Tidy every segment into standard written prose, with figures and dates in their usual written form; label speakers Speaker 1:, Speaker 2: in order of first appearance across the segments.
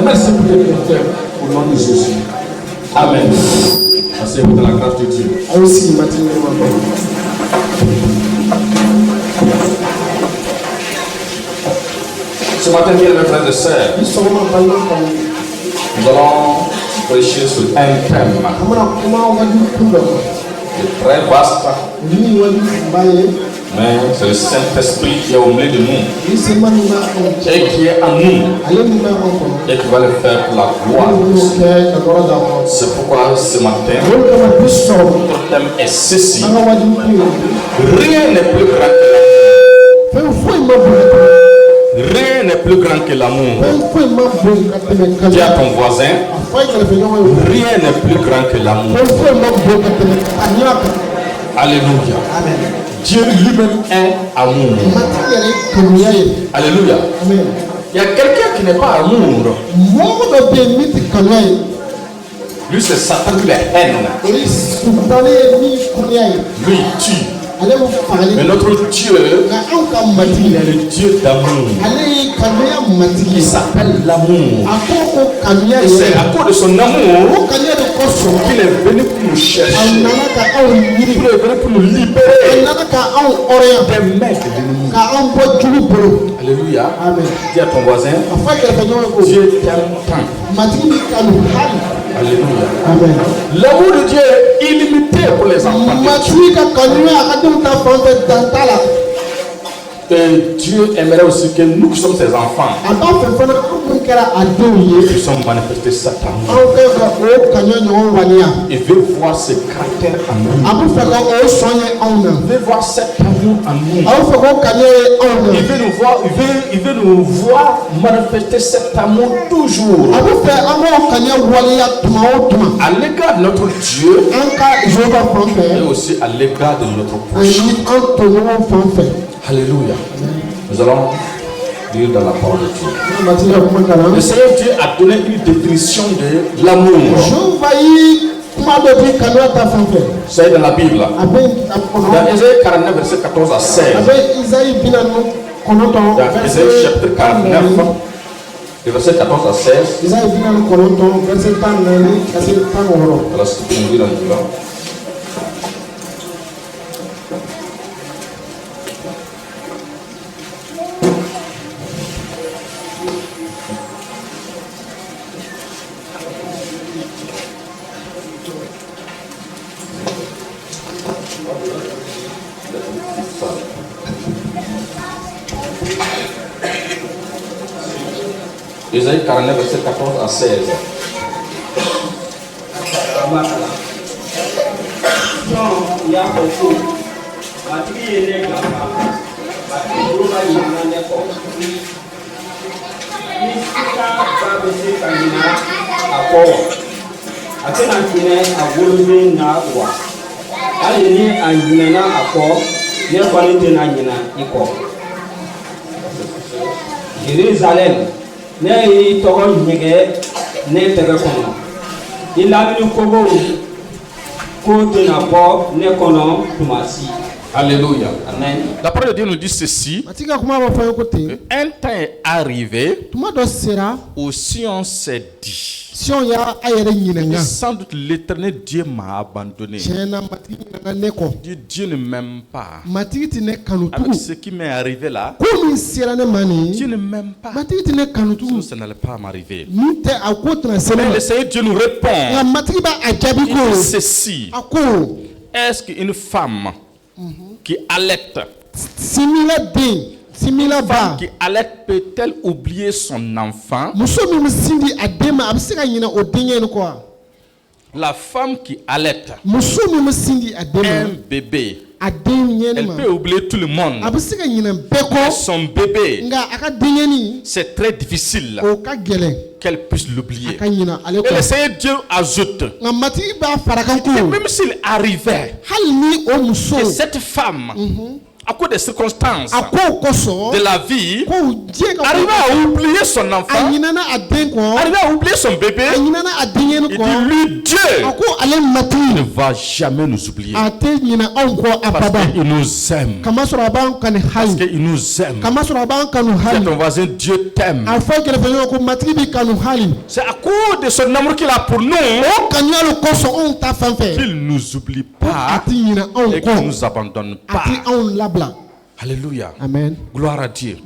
Speaker 1: Merci pour tes bienfaits. Au nom de Jésus. Amen. Asseyez-vous dans la grâce de Dieu. Ce matin, bien mes frères et sœurs, nous allons prêcher sur un thème très vaste, mais c'est le Saint-Esprit qui est au milieu de nous et qui est en nous et qui va le faire pour la gloire. C'est pourquoi ce matin, notre thème est ceci: rien n'est plus grand que l'amour. Rien n'est plus grand que l'amour. Dis à ton voisin, rien n'est plus grand que l'amour. Alléluia. Dieu lui-même est amour. Alléluia. Il y a quelqu'un qui n'est pas amour. Lui, c'est Satan, lui, est haine. Lui, il tue. Mais notre Dieu, il est le Dieu d'amour. Il s'appelle l'amour. Et c'est à cause de son amour qu'il est venu pour nous chercher. Il est venu pour nous libérer des mains de l'ennemi. Alléluia. Dis à ton voisin, Dieu t'aime tant. Alléluia. Amen. L'amour de Dieu est illimité pour les enfants. Et Dieu aimerait aussi que nous qui sommes ses enfants puissions manifester cet amour. Il veut voir ce caractère en nous. Il veut voir cet amour en nous. Il veut nous voir manifester cet amour toujours. À l'égard de notre Dieu et aussi à l'égard de notre prochain. Alléluia. Nous allons lire dans la parole de Dieu. Le Seigneur Dieu a donné une définition de l'amour. C'est dans la Bible. Dans Ésaïe 49, verset 14 à 16. Dans Ésaïe chapitre 49, verset 14 à 16. Alors, si tu peux nous lire dans le Ésaïe 49, verset 14 à 16.
Speaker 2: Jérusalem, ne togo nyege ne tege kono. Ilamini kogo ko tena bo ne kono tumasi.
Speaker 1: Alléluia.
Speaker 2: Amen.
Speaker 1: La parole de Dieu nous dit ceci. Un temps est arrivé où si on s'est dit, sans doute l'éternel Dieu m'a abandonné. Dieu ne m'aime pas. Avec ce qui m'est arrivé là, Dieu ne m'aime pas. Sinon, ça n'allait pas m'arriver. Mais le Seigneur Dieu nous répond. Il dit ceci. Est-ce qu'une femme qui allaite, qui allaite, peut-elle oublier son enfant? La femme qui allaite un bébé Elle peut oublier tout le monde. Mais son bébé, c'est très difficile qu'elle puisse l'oublier. Et le Seigneur Dieu ajoute que même s'il arrivait que cette femme, à cause des circonstances de la vie, arriver à oublier son enfant, arriver à oublier son bébé, il dit lui, Dieu ne va jamais nous oublier. Parce qu'il nous aime. Parce qu'il nous aime. C'est ton voisin, Dieu t'aime. C'est à cause de son amour qu'il a pour nous qu'il ne nous oublie pas et qu'il ne nous abandonne pas. Alléluia.
Speaker 2: Amen.
Speaker 1: Gloire à Dieu.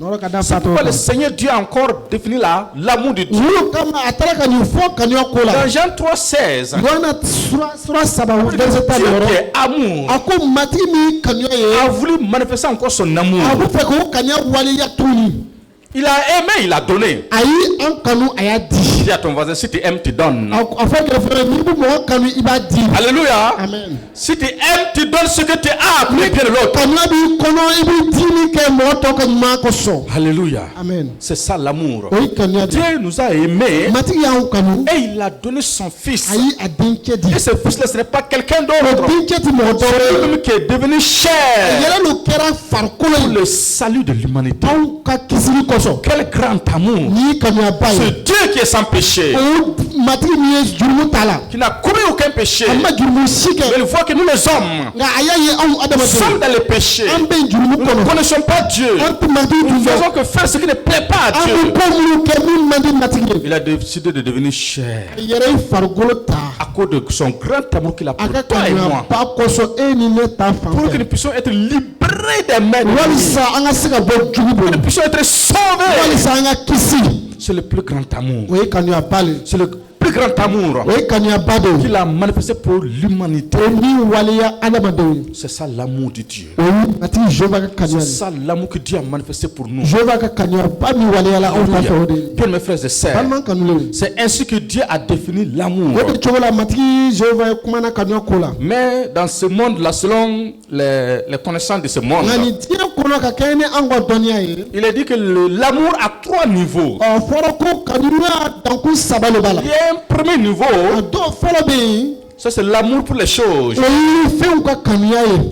Speaker 1: C'est pourquoi le Seigneur Dieu a encore défini l'amour de Dieu. Dans Jean 3,16, Dieu qui est amour a voulu manifester encore son amour. Il a aimé, il a donné. Dis à ton voisin, si tu aimes, tu donnes. Alléluia.
Speaker 2: Amen.
Speaker 1: Si tu aimes, tu donnes ce que tu as pour le bien de l'autre. Alléluia.
Speaker 2: Amen.
Speaker 1: C'est ça l'amour. Dieu nous a aimés et il a donné son fils. Et ce fils-là, ce n'est pas quelqu'un d'autre. C'est lui qui est devenu chair pour le salut de l'humanité. Quel grand amour. C'est Dieu qui est sans péché, qui n'a commis aucun péché. Mais il voit que nous les hommes sommes dans le péché. Nous ne connaissons pas Dieu. Nous ne faisons que faire ce qui ne plaît pas à Dieu. Il a décidé de devenir chair à cause de son grand amour qu'il a pour toi et moi, pour que nous puissions être libérés des mains de Dieu, que nous puissions être sauvés. C'est le plus grand amour. C'est le plus grand amour qu'il a manifesté pour l'humanité. C'est ça l'amour de Dieu. C'est ça l'amour que Dieu a manifesté pour nous. Bien mes frères et sœurs, c'est ainsi que Dieu a défini l'amour. Mais dans ce monde-là, selon les connaissances de ce monde, il est dit que l'amour a 3 niveaux. Il y a un premier niveau, ça c'est l'amour pour les choses.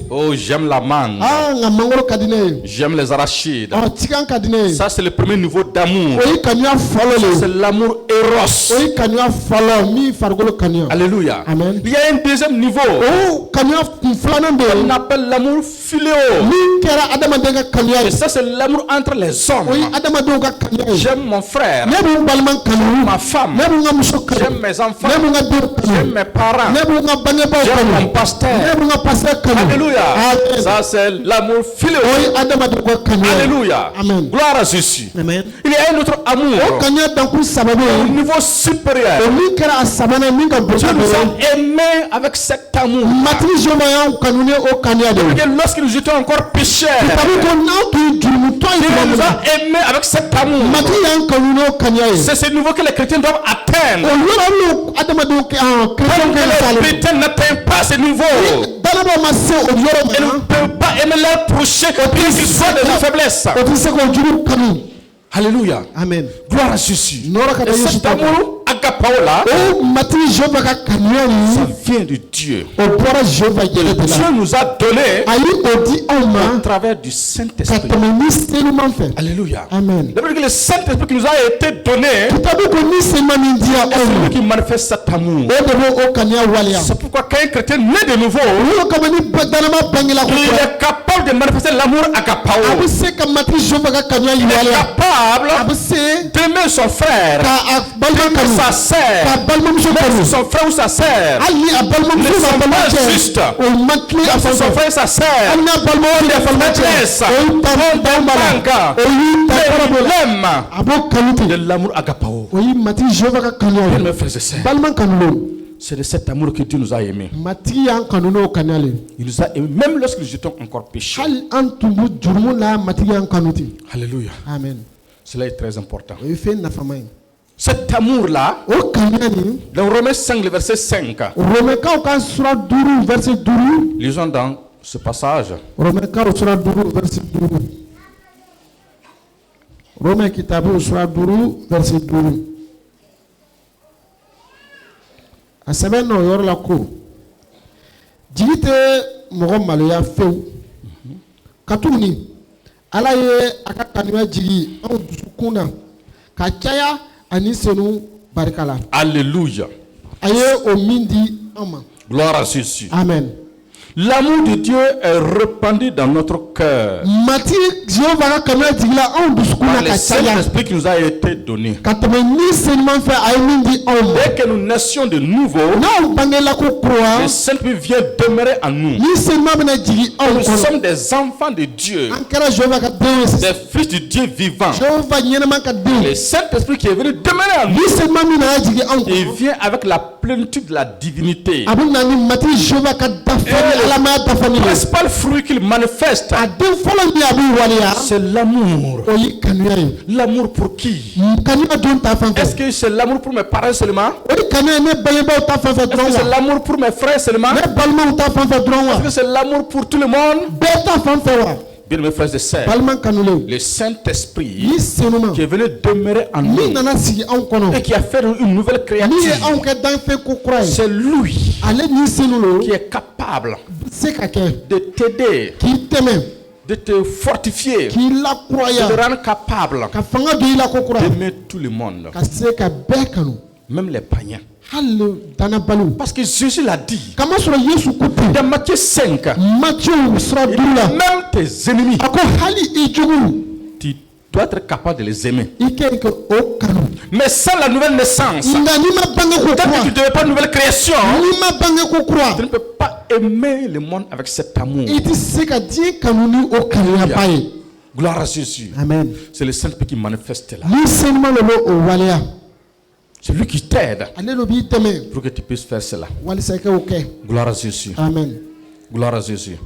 Speaker 1: Oh, j'aime la mangue. J'aime les arachides. Ça c'est le premier niveau d'amour. C'est l'amour éros. Alléluia.
Speaker 2: Amen.
Speaker 1: Il y a un deuxième niveau. On appelle l'amour philéo. Et ça c'est l'amour entre les hommes. J'aime mon frère, ma femme, j'aime mes enfants, j'aime mes parents, j'aime mon pasteur. Alléluia. Ça c'est l'amour philéo. Alléluia.
Speaker 2: Amen.
Speaker 1: Gloire à Jésus.
Speaker 2: Amen.
Speaker 1: Il y a un autre amour au niveau supérieur. Dieu nous a aimés avec cet amour. Lorsque nous étions encore pécheurs, Dieu nous a aimés avec cet amour. C'est ce niveau que les chrétiens doivent atteindre. Les chrétiens n'atteignent pas ce niveau. Ils ne peuvent pas aimer leur prochain, bien qu'il soit de la faiblesse. Alléluia.
Speaker 2: Amen.
Speaker 1: Gloire à Jésus. Et cet amour agapaola, ça vient de Dieu. Dieu nous a donné à travers du Saint-Esprit. Alléluia.
Speaker 2: Amen.
Speaker 1: Le Saint-Esprit qui nous a été donné, c'est lui qui manifeste cet amour. C'est pourquoi quand un chrétien naît de nouveau, il est capable de manifester l'amour agapao. Il est capable d'aimer son frère, d'aimer sa sœur, même son frère ou sa sœur, ne sont pas justes. Son frère et sa sœur, il est faiblesse, de l'amour agapao. Bien mes frères et sœurs, c'est de cet amour que Dieu nous a aimés. Il nous a aimés même lorsque nous étions encore péchés. Alléluia.
Speaker 2: Amen.
Speaker 1: Cela est très important. Cet amour-là, dans Romains 5, le verset 5, lisons dans ce passage.
Speaker 3: Romains 4 sura 12 verset 12. Romains kitabu sura 12 verset 12. A sɛbɛn na o yɔrɔ la ko jigi tɛ mɔgɔ maloya fewu ka tuguni Ala ye a ka kanuya jigi anw dusukun na ka caya ani senu barika la.
Speaker 1: Alléluia.
Speaker 3: A ye o min di an ma.
Speaker 1: Gloire à Jésus.
Speaker 3: Amen.
Speaker 1: L'amour de Dieu est répandu dans notre cœur
Speaker 3: par
Speaker 1: le Saint-Esprit qui nous a été donné. Dès que nous naissions de nouveau, le Saint-Esprit vient demeurer en nous. Nous sommes des enfants de Dieu, des fils de Dieu vivant. Le Saint-Esprit qui est venu demeurer en nous, il vient avec la plénitude de la divinité. Le principal fruit qu'il manifeste, c'est l'amour. L'amour pour qui? Est-ce que c'est l'amour pour mes parents seulement? Est-ce que c'est l'amour pour mes frères seulement? Est-ce que c'est l'amour pour tout le monde? Bien mes frères et sœurs, le Saint-Esprit qui est venu demeurer en nous et qui a fait une nouvelle créature, c'est lui qui est capable de t'aider, de te fortifier, de te rendre capable d'aimer tout le monde, même les païens. Parce que Jésus l'a dit dans Matthieu 5, même tes ennemis, tu dois être capable de les aimer. Mais sans la nouvelle naissance, quand tu ne deviens pas une nouvelle création, tu ne peux pas aimer le monde avec cet amour. Gloire à Jésus.
Speaker 3: Amen.
Speaker 1: C'est le Saint-Esprit qui manifeste là. C'est lui qui t'aide pour que tu puisses faire cela. Gloire à Jésus.
Speaker 3: Amen.
Speaker 1: Gloire à Jésus.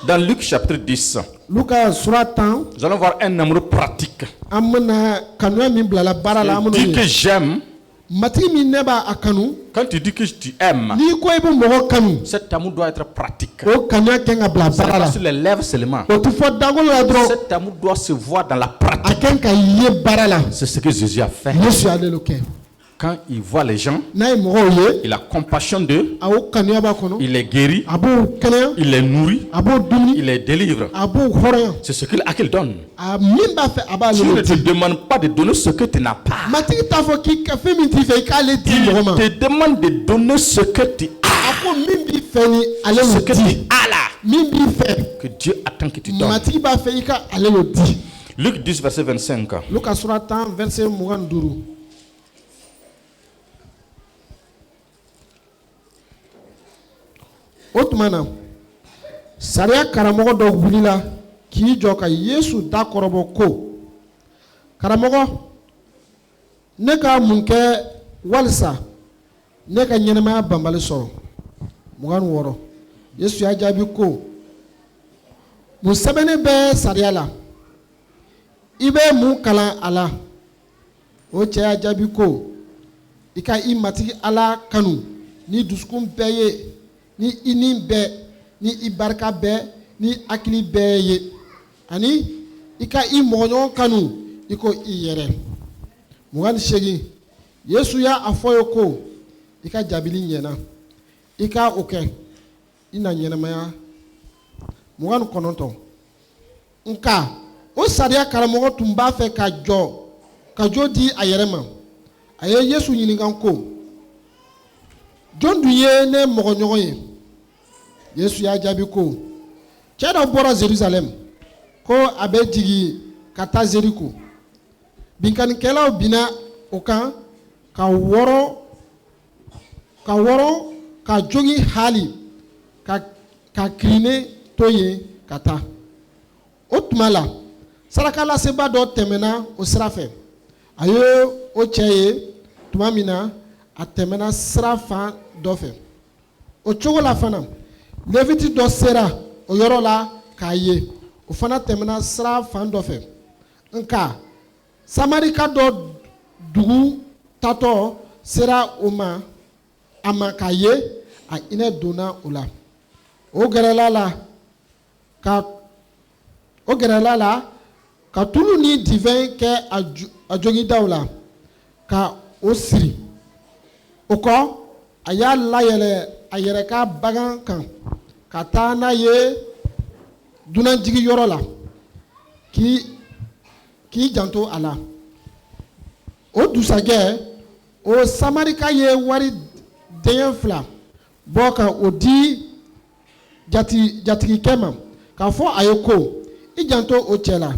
Speaker 1: Dans Luc chapitre 10, nous allons voir un amour pratique. Dis que j'aime. Quand tu dis que tu aimes, cet amour doit être pratique. Ça pas sur les lèvres seulement. Cet amour doit se voir dans la pratique. C'est ce que Jésus a fait. Quand il voit les gens, il a compassion d'eux, il les guérit, il les nourrit, il les délivre. C'est ce qu'il donne. Tu ne te demandes pas de donner ce que tu n'as pas. Il te demande de donner ce que tu as. Ce que tu as là, que Dieu attend que tu donnes. Luc 10, verset 25.
Speaker 3: O tuma na sariya karamɔgɔ dɔ wulila k'i jɔ ka Yesu da kɔrɔbɔ ko karamɔgɔ ne ka mun kɛ walisa ne ka ɲɛnɛmaya banbali sɔrɔ 26 Yesu y'a jaabi ko mun sɛbɛnnen bɛ sariya la i bɛ mun kalan a la o cɛ y'a jaabi ko i ka i matigi Ala kanu ni dusukun bɛɛ ye ni i ni bɛɛ ni i barika bɛɛ ni hakili bɛɛ ye ani i ka i mɔgɔɲɔgɔn kanu i ko i yɛrɛ 28 Yesu y'a fɔ ye ko i ka jaabili ɲɛna i ka o kɛ i na ɲɛnamaya 29 nka o sariya karamɔgɔ tun b'a fɛ ka jɔ di a yɛrɛ ma a ye Yesu ɲininka ko jɔn dun ye ne mɔgɔɲɔgɔn ye Yesu y'a jaabi ko cɛ dɔ bɔra Jerusalem ko a bɛ jigin ka taa Jeriko binkanikɛlaw bina o kan ka wɔrɔ ka jogi hali ka kirine to yen ka taa o tuma la sarakalaseba dɔ tɛmɛna o sira fɛ a ye o cɛ ye tuma min na a tɛmɛna sira fan dɔ fɛ o cogo la fana Leviti dɔ sera o yɔrɔ la k'a ye o fana tɛmɛna sira fan dɔ fɛ nka Samarika dɔ dugu tatɔ sera a ma k'a ye a hinɛ donna o la o gɛrɛla la ka o gɛrɛla la ka tulu ni divin kɛ a jogidaw la ka o siri o kɔ a y'a layɛlɛ a yɛrɛ ka bagan kan ka taa n'a ye dunanjigiyɔrɔ la k'i janto a la o dusajɛ o samarika ye wari denkɛ 2 bɔ ka o di jatigikɛ ma k'a fɔ a ye ko i janto o cɛ la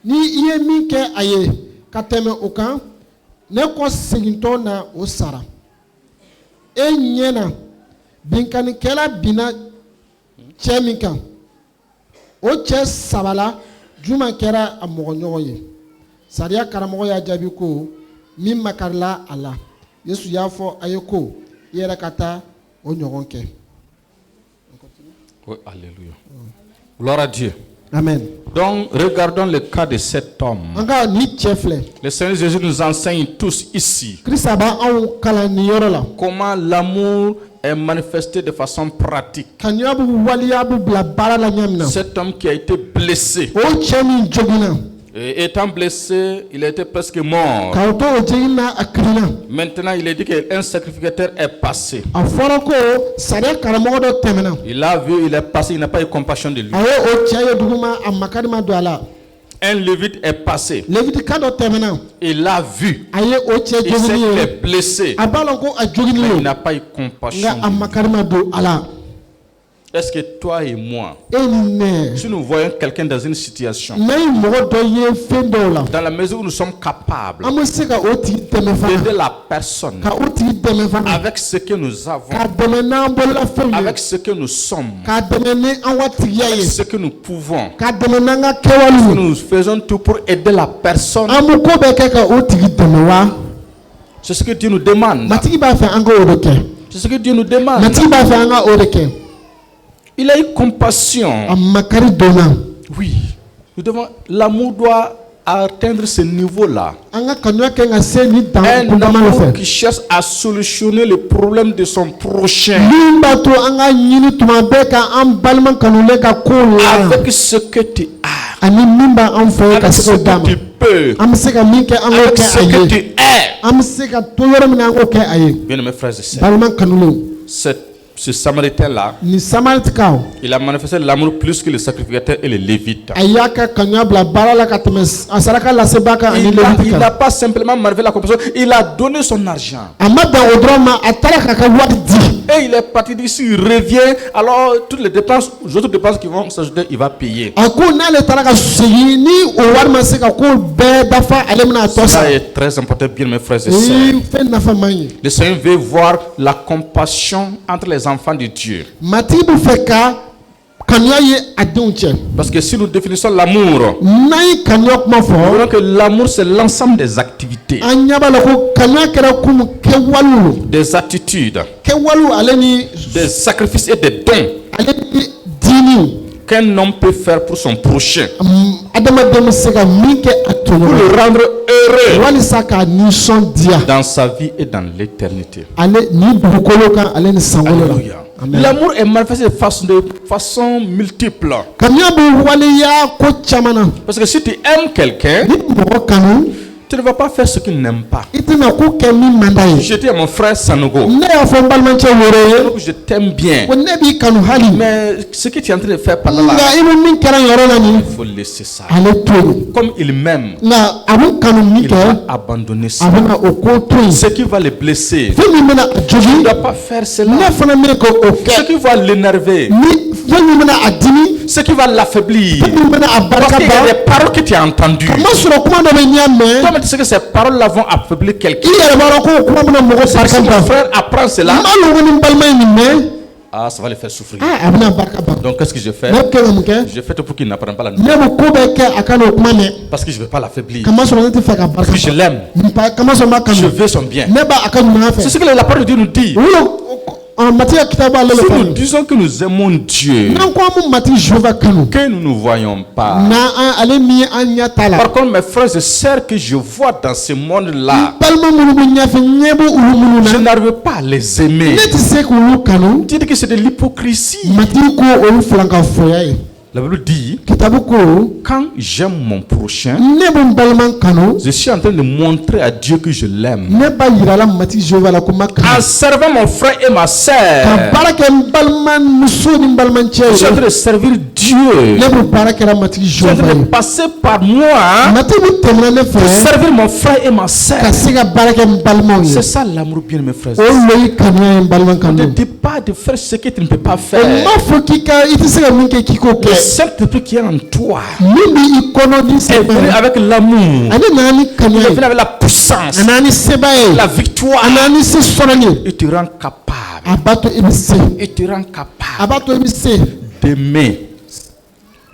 Speaker 3: ni i ye min kɛ a ye ka tɛmɛ o kan ne kɔ segintɔ na o sara e ɲɛna binkanikɛla binna cɛ min kan o cɛ 3 la juma kɛra a mɔgɔɲɔgɔn ye sariya karamɔgɔ y'a jaabi ko min makarila a la Yesu y'a fɔ a ye ko i yɛrɛ ka taa o ɲɔgɔn kɛ.
Speaker 1: Oui, alléluia. Gloire à Dieu.
Speaker 3: Amen.
Speaker 1: Donc, regardons le cas de cet homme. Le Seigneur Jésus nous enseigne tous ici comment l'amour est manifesté de façon pratique. Cet homme qui a été blessé. Et étant blessé, il était presque mort. Maintenant, il est dit qu'un sacrificateur est passé. Il a vu, il est passé, il n'a pas eu compassion de lui. Un lévite est passé. Il l'a vu. Il s'est fait blessé. Mais il n'a pas eu compassion de lui. Est-ce que toi et moi, si nous voyons quelqu'un dans une situation, dans la mesure où nous sommes capables d'aider la personne avec ce que nous avons, avec ce que nous sommes, avec ce que nous pouvons, nous faisons tout pour aider la personne, c'est ce que Dieu nous demande. C'est ce que Dieu nous demande. Il a eu compassion. Oui. L'amour doit atteindre ce niveau-là. Un amour qui cherche à solutionner le problème de son prochain. Avec ce que tu as. Avec ce que tu peux. Avec ce que tu es. Bien, mes frères et sœurs. Ce Samaritain-là, il a manifesté l'amour plus que le sacrificateur et le lévite. Il n'a pas simplement manifesté la compassion, il a donné son argent. Et il est parti d'ici, il revient, alors toutes les dépenses, les autres dépenses qui vont s'ajouter, il va payer. Ça est très important, bien mes frères et sœurs. Le Seigneur veut voir la compassion entre les enfants de Dieu. Parce que si nous définissons l'amour, nous voyons que l'amour c'est l'ensemble des activités, des attitudes, des sacrifices et des dons qu'un homme peut faire pour son prochain, pour le rendre heureux dans sa vie et dans l'éternité. Alléluia. L'amour est manifesté de façon multiple. Parce que si tu aimes quelqu'un, tu ne vas pas faire ce qu'il n'aime pas. Je dis à mon frère Sanogo, je t'aime bien, mais ce que tu es en train de faire par là, il faut laisser ça. Comme il m'aime, il va abandonner ça. Ce qui va le blesser, tu ne dois pas faire cela. Ce qui va l'énerver, ce qui va l'affaiblir, parce qu'il y a des paroles que tu as entendues. Toi, tu sais que ces paroles-là vont affaiblir quelqu'un. Si mon frère apprend cela, ça va le faire souffrir. Donc qu'est-ce que je fais? Je fais tout pour qu'il n'apprenne pas la nouvelle. Parce que je ne veux pas l'affaiblir. Parce que je l'aime. Je veux son bien. C'est ce que la parole de Dieu nous dit. Si nous disons que nous aimons Dieu, que nous ne voyons pas. Par contre, mes frères et sœurs que je vois dans ce monde-là, je n'arrive pas à les aimer. Tu dis que c'est de l'hypocrisie. La Bible dit,
Speaker 3: kitabu ko
Speaker 1: quand j'aime mon prochain,
Speaker 3: ne bɛ n balima kanu
Speaker 1: je suis en train de montrer à Dieu que je l'aime.
Speaker 3: ne b'a yira la mati Jehova la ko n b'a kanu
Speaker 1: En servant mon frère et ma
Speaker 3: ka
Speaker 1: sœur,
Speaker 3: baara kɛ n balimamuso ni n balimancɛ
Speaker 1: je suis en train
Speaker 3: ye
Speaker 1: de servir Dieu.
Speaker 3: ne bɛ baara kɛra matigi
Speaker 1: Je suis en
Speaker 3: Jehova
Speaker 1: train de
Speaker 3: ye
Speaker 1: passer par moi
Speaker 3: mati min tɛmɛna ne
Speaker 1: pour
Speaker 3: fɛ
Speaker 1: servir mon frère et ma sœur.
Speaker 3: ka se ka baara kɛ n balimaw ye
Speaker 1: C'est ça l'amour, bien mes frères.
Speaker 3: o lo ye kanuya ye n balima
Speaker 1: Ne
Speaker 3: kanu
Speaker 1: dis pas de faire ce que tu ne peux pas
Speaker 3: o
Speaker 1: faire.
Speaker 3: m'a fɔ k'i ka i tɛ se ka min kɛ k'i k'o
Speaker 1: Le
Speaker 3: kɛ
Speaker 1: Saint-Esprit qui est en toi
Speaker 3: min b'i kɔnɔ ni
Speaker 1: est
Speaker 3: seba
Speaker 1: venu
Speaker 3: ye
Speaker 1: avec l'amour.
Speaker 3: ale nana ni
Speaker 1: Il
Speaker 3: kanuya
Speaker 1: est
Speaker 3: ye
Speaker 1: venu avec la puissance,
Speaker 3: a nana ni seba ye
Speaker 1: la victoire.
Speaker 3: a nana ni se sɔrɔli ye
Speaker 1: Il te rend capable.
Speaker 3: a b'a to i bɛ se
Speaker 1: Il te rend
Speaker 3: a
Speaker 1: capable
Speaker 3: b'a to i bɛ se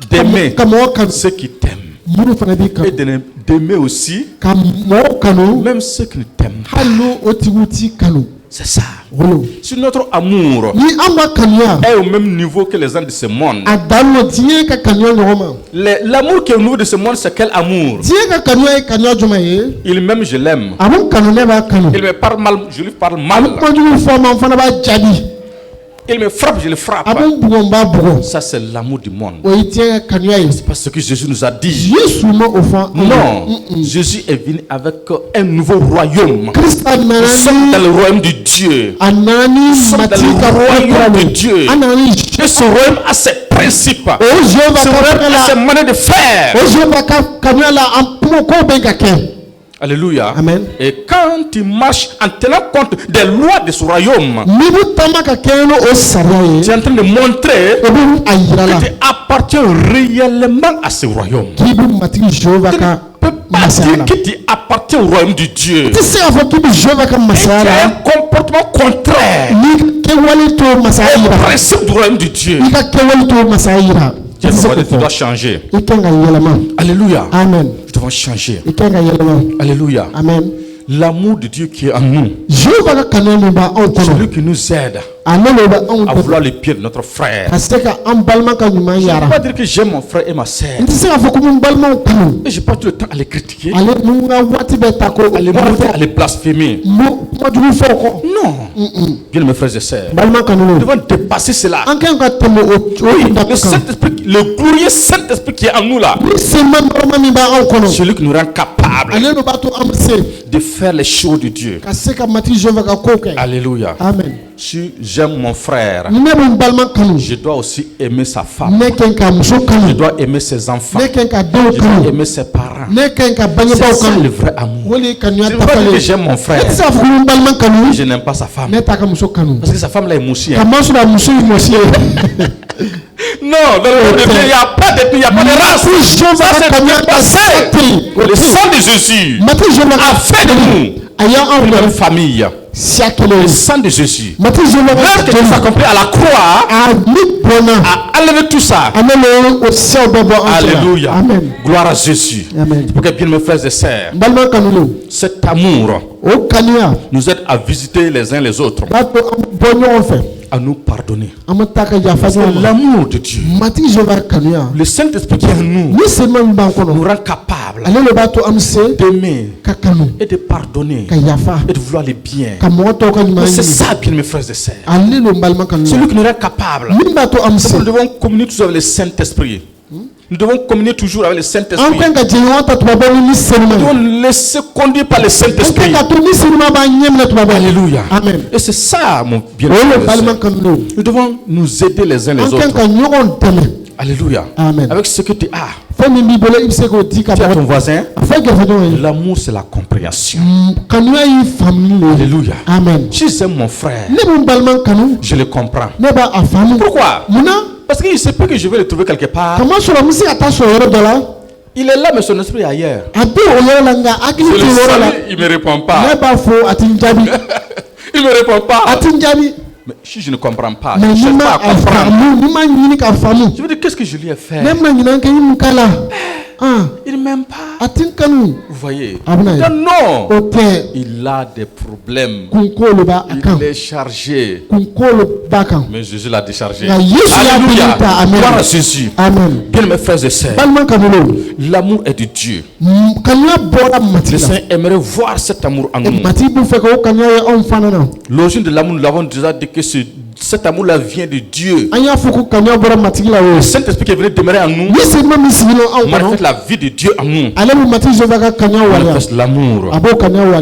Speaker 1: d'aimer
Speaker 3: ka mɔgɔ kanu
Speaker 1: ceux qui t'aiment
Speaker 3: minnu fana b'i kanu
Speaker 1: et d'aimer aussi
Speaker 3: ka mɔgɔw kanu
Speaker 1: même ceux qui ne t'aiment pas.
Speaker 3: hali n'o o tigiw t'i kanu
Speaker 1: C'est ça.
Speaker 3: wolo
Speaker 1: Si notre amour
Speaker 3: ni an ka kanuya
Speaker 1: est au même niveau que les gens de ce monde,
Speaker 3: a dan no diɲɛ ka kanuya ɲɔgɔn ma
Speaker 1: l'amour qui est au niveau de ce monde, c'est quel amour?
Speaker 3: diɲɛ ka kanuya ye kanuya jumɛn ye
Speaker 1: Il m'aime, je l'aime.
Speaker 3: a b'u kanu ne b'a kanu
Speaker 1: Il me parle mal, je lui parle
Speaker 3: a bɛ
Speaker 1: mal.
Speaker 3: kojugu fɔ n ma n fana b'a jaabi
Speaker 1: Il me frappe, je le frappe.
Speaker 3: a bɛ n bugɔ n b'a bugɔ
Speaker 1: Ça, c'est l'amour du monde.
Speaker 3: o ye diɲɛ ka kanuya ye
Speaker 1: Parce que Jésus nous a dit.
Speaker 3: yesu ma o fɔ an ye.
Speaker 1: Non, Jésus est venu avec un nouveau royaume.
Speaker 3: krista nana
Speaker 1: Nous sommes dans
Speaker 3: ni
Speaker 1: le royaume de Dieu.
Speaker 3: a nana ni
Speaker 1: sommes
Speaker 3: mati
Speaker 1: dans le
Speaker 3: ka
Speaker 1: royaume
Speaker 3: kura
Speaker 1: de
Speaker 3: de
Speaker 1: Dieu.
Speaker 3: an nana ni
Speaker 1: Et ce royaume a ses principes.
Speaker 3: o jehova
Speaker 1: Ce
Speaker 3: ka
Speaker 1: royaume
Speaker 3: fɛn
Speaker 1: a ses
Speaker 3: la
Speaker 1: manières de faire.
Speaker 3: o jehova ka kanuya la an kuma ko bɛ ka kɛ
Speaker 1: Alléluia.
Speaker 3: Amen.
Speaker 1: Et quand tu marches en tenant compte des lois de ce royaume,
Speaker 3: n'i bɛ taama ka kɛ n'o sariya
Speaker 1: tu
Speaker 3: ye
Speaker 1: es en train de montrer
Speaker 3: o bɛ a yira la
Speaker 1: que tu appartiens réellement à ce royaume.
Speaker 3: k'i bɛ matigi jehova
Speaker 1: Tu ne
Speaker 3: ka
Speaker 1: peux pas
Speaker 3: masaya
Speaker 1: dire
Speaker 3: la
Speaker 1: que tu appartiens au royaume de Dieu.
Speaker 3: i tɛ se k'a fɔ k'i bɛ jehova ka
Speaker 1: Et tu
Speaker 3: masaya
Speaker 1: as
Speaker 3: la
Speaker 1: un comportement contraire
Speaker 3: n'i kɛwale t'o masaya
Speaker 1: au
Speaker 3: yira
Speaker 1: principe du royaume de Dieu.
Speaker 3: i ka kɛwale t'o masaya yira i tɛ se k'o
Speaker 1: Tu dois
Speaker 3: fɔ
Speaker 1: changer.
Speaker 3: i kan ka yɛlɛma
Speaker 1: Alléluia.
Speaker 3: amen
Speaker 1: Nous devons changer.
Speaker 3: i kan ka yɛlɛma
Speaker 1: Alléluia.
Speaker 3: amen
Speaker 1: L'amour de Dieu qui est en nous,
Speaker 3: jehova ka kanuya min b'anw kɔnɔ
Speaker 1: celui qui nous aide
Speaker 3: ale de bɛ anw
Speaker 1: à
Speaker 3: dɛmɛ
Speaker 1: vouloir le bien de notre frère.
Speaker 3: ka se ka an balima ka ɲuman
Speaker 1: Je ne
Speaker 3: yara
Speaker 1: peux pas dire que j'aime mon frère et ma sœur.
Speaker 3: n tɛ se k'a fɔ ko n balimaw kanu
Speaker 1: Et je passe tout le temps à les critiquer,
Speaker 3: ale ni n ka waati bɛ ta ko
Speaker 1: à les mauvais, à les blasphémer.
Speaker 3: n bɛ kuma jugu fɔ o kɔ
Speaker 1: Non. Bien mes frères et sœurs,
Speaker 3: balima kanu
Speaker 1: nous
Speaker 3: lo
Speaker 1: devons dépasser cela.
Speaker 3: an kan ka tɛmɛ o
Speaker 1: Oui,
Speaker 3: da
Speaker 1: le
Speaker 3: kan
Speaker 1: Saint-Esprit, le glorieux Saint-Esprit qui est en nous là,
Speaker 3: ni sema barama min b'anw kɔnɔ
Speaker 1: celui qui nous rend capable
Speaker 3: ale de b'a to an bɛ se
Speaker 1: de faire les choses de Dieu.
Speaker 3: ka se ka matigi jehova ka kow kɛ
Speaker 1: Alléluia.
Speaker 3: amen
Speaker 1: Si j'aime mon frère,
Speaker 3: ni ne bɛ n balima kanu
Speaker 1: je dois aussi aimer sa femme.
Speaker 3: ne kan ka muso
Speaker 1: Je
Speaker 3: kanu
Speaker 1: dois aimer ses enfants.
Speaker 3: ne kan ka denw
Speaker 1: Je dois
Speaker 3: kanu
Speaker 1: aimer ses parents.
Speaker 3: ne kan ka
Speaker 1: C'est
Speaker 3: bangebaaw
Speaker 1: ça le
Speaker 3: kanu
Speaker 1: vrai amour.
Speaker 3: o de ye kanuya
Speaker 1: Je ne veux pas dire que
Speaker 3: dafalen
Speaker 1: j'aime mon
Speaker 3: ne
Speaker 1: frère.
Speaker 3: tɛ se k'a fɔ ko n balima kanu
Speaker 1: Je n'aime pas sa femme.
Speaker 3: ne t'a ka muso kanu
Speaker 1: Parce que sa femme là est moussée.
Speaker 3: ka masɔrɔ a muso ye mɔsi ye
Speaker 1: Non, dans le monde de Dieu, il n'y a pas d'ethnie, il n'y a pas de race.
Speaker 3: matigi jehova
Speaker 1: Ça,
Speaker 3: ka
Speaker 1: c'est
Speaker 3: kanuya
Speaker 1: dépassé.
Speaker 3: ta ten o
Speaker 1: Le
Speaker 3: tɛ
Speaker 1: sang de Jésus
Speaker 3: matigi jehova
Speaker 1: a
Speaker 3: ka
Speaker 1: fait de nous
Speaker 3: a y'anw
Speaker 1: une
Speaker 3: kɛ
Speaker 1: même famille.
Speaker 3: siya kelen
Speaker 1: Le
Speaker 3: ye
Speaker 1: sang de Jésus,
Speaker 3: matigi jehova
Speaker 1: l'œuvre
Speaker 3: ka
Speaker 1: que Jésus a accomplie à la croix,
Speaker 3: a ni bɔnna
Speaker 1: a enlevé tout ça.
Speaker 3: ale le o siyaw bɛɛ bɔ an cɛ
Speaker 1: Alléluia.
Speaker 3: la amen
Speaker 1: Gloire à Jésus.
Speaker 3: amen
Speaker 1: Pour que bien mes frères et sœurs,
Speaker 3: n balima kanu lo
Speaker 1: cet amour
Speaker 3: o kanuya
Speaker 1: nous aide à visiter les uns les autres,
Speaker 3: b'a to an bɔ ɲɔgɔn fɛ
Speaker 1: à nous pardonner.
Speaker 3: an bɛ taa ka yafa
Speaker 1: C'est
Speaker 3: ɲɔgɔn ma
Speaker 1: l'amour de Dieu.
Speaker 3: matigi jehova ka kanuya
Speaker 1: Le Saint-Esprit qui est en nous
Speaker 3: ni sema min b'an
Speaker 1: nous
Speaker 3: kɔnɔ
Speaker 1: rend capables
Speaker 3: ale de b'a to an bɛ se
Speaker 1: d'aimer
Speaker 3: ka kanu
Speaker 1: et de pardonner
Speaker 3: ka yafa
Speaker 1: et de vouloir le bien.
Speaker 3: ka mɔgɔ tɔw ka ɲuman
Speaker 1: C'est
Speaker 3: ɲini
Speaker 1: ça, bien mes frères et sœurs.
Speaker 3: ale de n balima kanu
Speaker 1: Celui
Speaker 3: la
Speaker 1: qui nous rend capables.
Speaker 3: min b'a to an bɛ se
Speaker 1: Nous devons communier toujours avec le Saint-Esprit. Nous devons communier toujours avec le
Speaker 3: an
Speaker 1: Saint-Esprit.
Speaker 3: kan ka jɛ ɲɔgɔn ta tubabɔ ni senima
Speaker 1: Nous
Speaker 3: ye
Speaker 1: devons nous laisser conduire par le
Speaker 3: an
Speaker 1: Saint-Esprit.
Speaker 3: kan ka to ni senima b'a ɲɛ minɛ tubabɔ
Speaker 1: Alléluia.
Speaker 3: amen
Speaker 1: Et c'est ça, mon bien
Speaker 3: o ye
Speaker 1: frère et
Speaker 3: balima
Speaker 1: sœur.
Speaker 3: kanu lo
Speaker 1: Nous devons nous aider les uns les
Speaker 3: an kan
Speaker 1: autres.
Speaker 3: ka ɲɔgɔn dɛmɛ
Speaker 1: Alléluia.
Speaker 3: Amen.
Speaker 1: Avec ce que tu as.
Speaker 3: fɛn min b'i bolo i bɛ se k'o di ka
Speaker 1: Tu as ton
Speaker 3: mɔgɔ
Speaker 1: voisin.
Speaker 3: a fɔ gɛrɛfɛdenw ye
Speaker 1: L'amour, c'est la compréhension.
Speaker 3: kanuya y'i faamuli le ye
Speaker 1: Alléluia.
Speaker 3: amen
Speaker 1: Si j'aime mon frère,
Speaker 3: ne bɛ n balima kanu
Speaker 1: je le comprends.
Speaker 3: ne b'a a faamu
Speaker 1: Pourquoi?
Speaker 3: munna
Speaker 1: Parce qu'il se peut que je vais le trouver quelque part.
Speaker 3: kamasɔrɔ n bɛ se ka taa sɔrɔ yɔrɔ dɔ la
Speaker 1: Il est là, mais son esprit est ailleurs.
Speaker 3: a bɛ o yɔrɔ la nka hakili
Speaker 1: Je
Speaker 3: tɛ
Speaker 1: le
Speaker 3: yɔrɔ la
Speaker 1: salue, il me répond
Speaker 3: ne
Speaker 1: pas.
Speaker 3: b'a fɔ a ti n jaabi
Speaker 1: Il me répond
Speaker 3: a
Speaker 1: pas.
Speaker 3: ti n jaabi
Speaker 1: Mais si je ne comprends pas, je
Speaker 3: mɛ
Speaker 1: ne
Speaker 3: n'i
Speaker 1: cherche
Speaker 3: ma
Speaker 1: pas à
Speaker 3: a
Speaker 1: comprendre.
Speaker 3: faamu n'i ma ɲini ka faamu
Speaker 1: Je veux dire, qu'est-ce que je lui ai fait?
Speaker 3: ne bɛna ɲinan kɛ i mun k'a la
Speaker 1: Il ne m'aime pas.
Speaker 3: a ti n kanu
Speaker 1: Vous voyez?
Speaker 3: a bɛna ye
Speaker 1: Non.
Speaker 3: o tɛ
Speaker 1: Il a des problèmes.
Speaker 3: kun k'olu b'a kan
Speaker 1: Il est chargé.
Speaker 3: kun k'olu b'a kan
Speaker 1: Mais Jésus l'a déchargé.
Speaker 3: nka yesu y'a
Speaker 1: Alléluia.
Speaker 3: deli ta amen
Speaker 1: Gloire à Jésus.
Speaker 3: amen
Speaker 1: Bien mes frères et sœurs,
Speaker 3: balima kanu lo
Speaker 1: l'amour est de Dieu.
Speaker 3: kanuya bɔra
Speaker 1: Le
Speaker 3: matigi la
Speaker 1: Saint aimerait voir cet amour en nous.
Speaker 3: matigi b'u fɛ k'o kanuya ye anw fana na
Speaker 1: L'origine de l'amour, nous l'avons déjà dit que c'est cet amour-là vient de Dieu.
Speaker 3: Le
Speaker 1: Saint-Esprit qui est venu demeurer en nous manifeste la vie de Dieu en nous. Manifeste l'amour. Et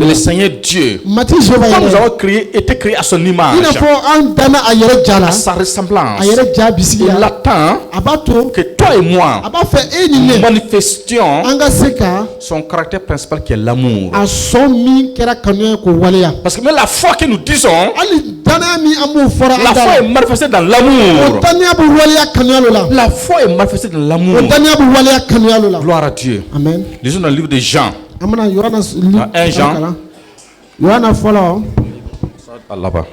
Speaker 1: le Seigneur Dieu, comme nous avons été créés à son image, à sa ressemblance, il attend que toi et moi manifestions son caractère principal qui est l'amour. Parce que même la foi que nous disons, la foi est manifestée dans l'amour. La foi est manifestée dans l'amour. Gloire à Dieu.
Speaker 3: Amen.
Speaker 1: Lisons dans le livre de Jean. Dans 1 Jean. Là-bas.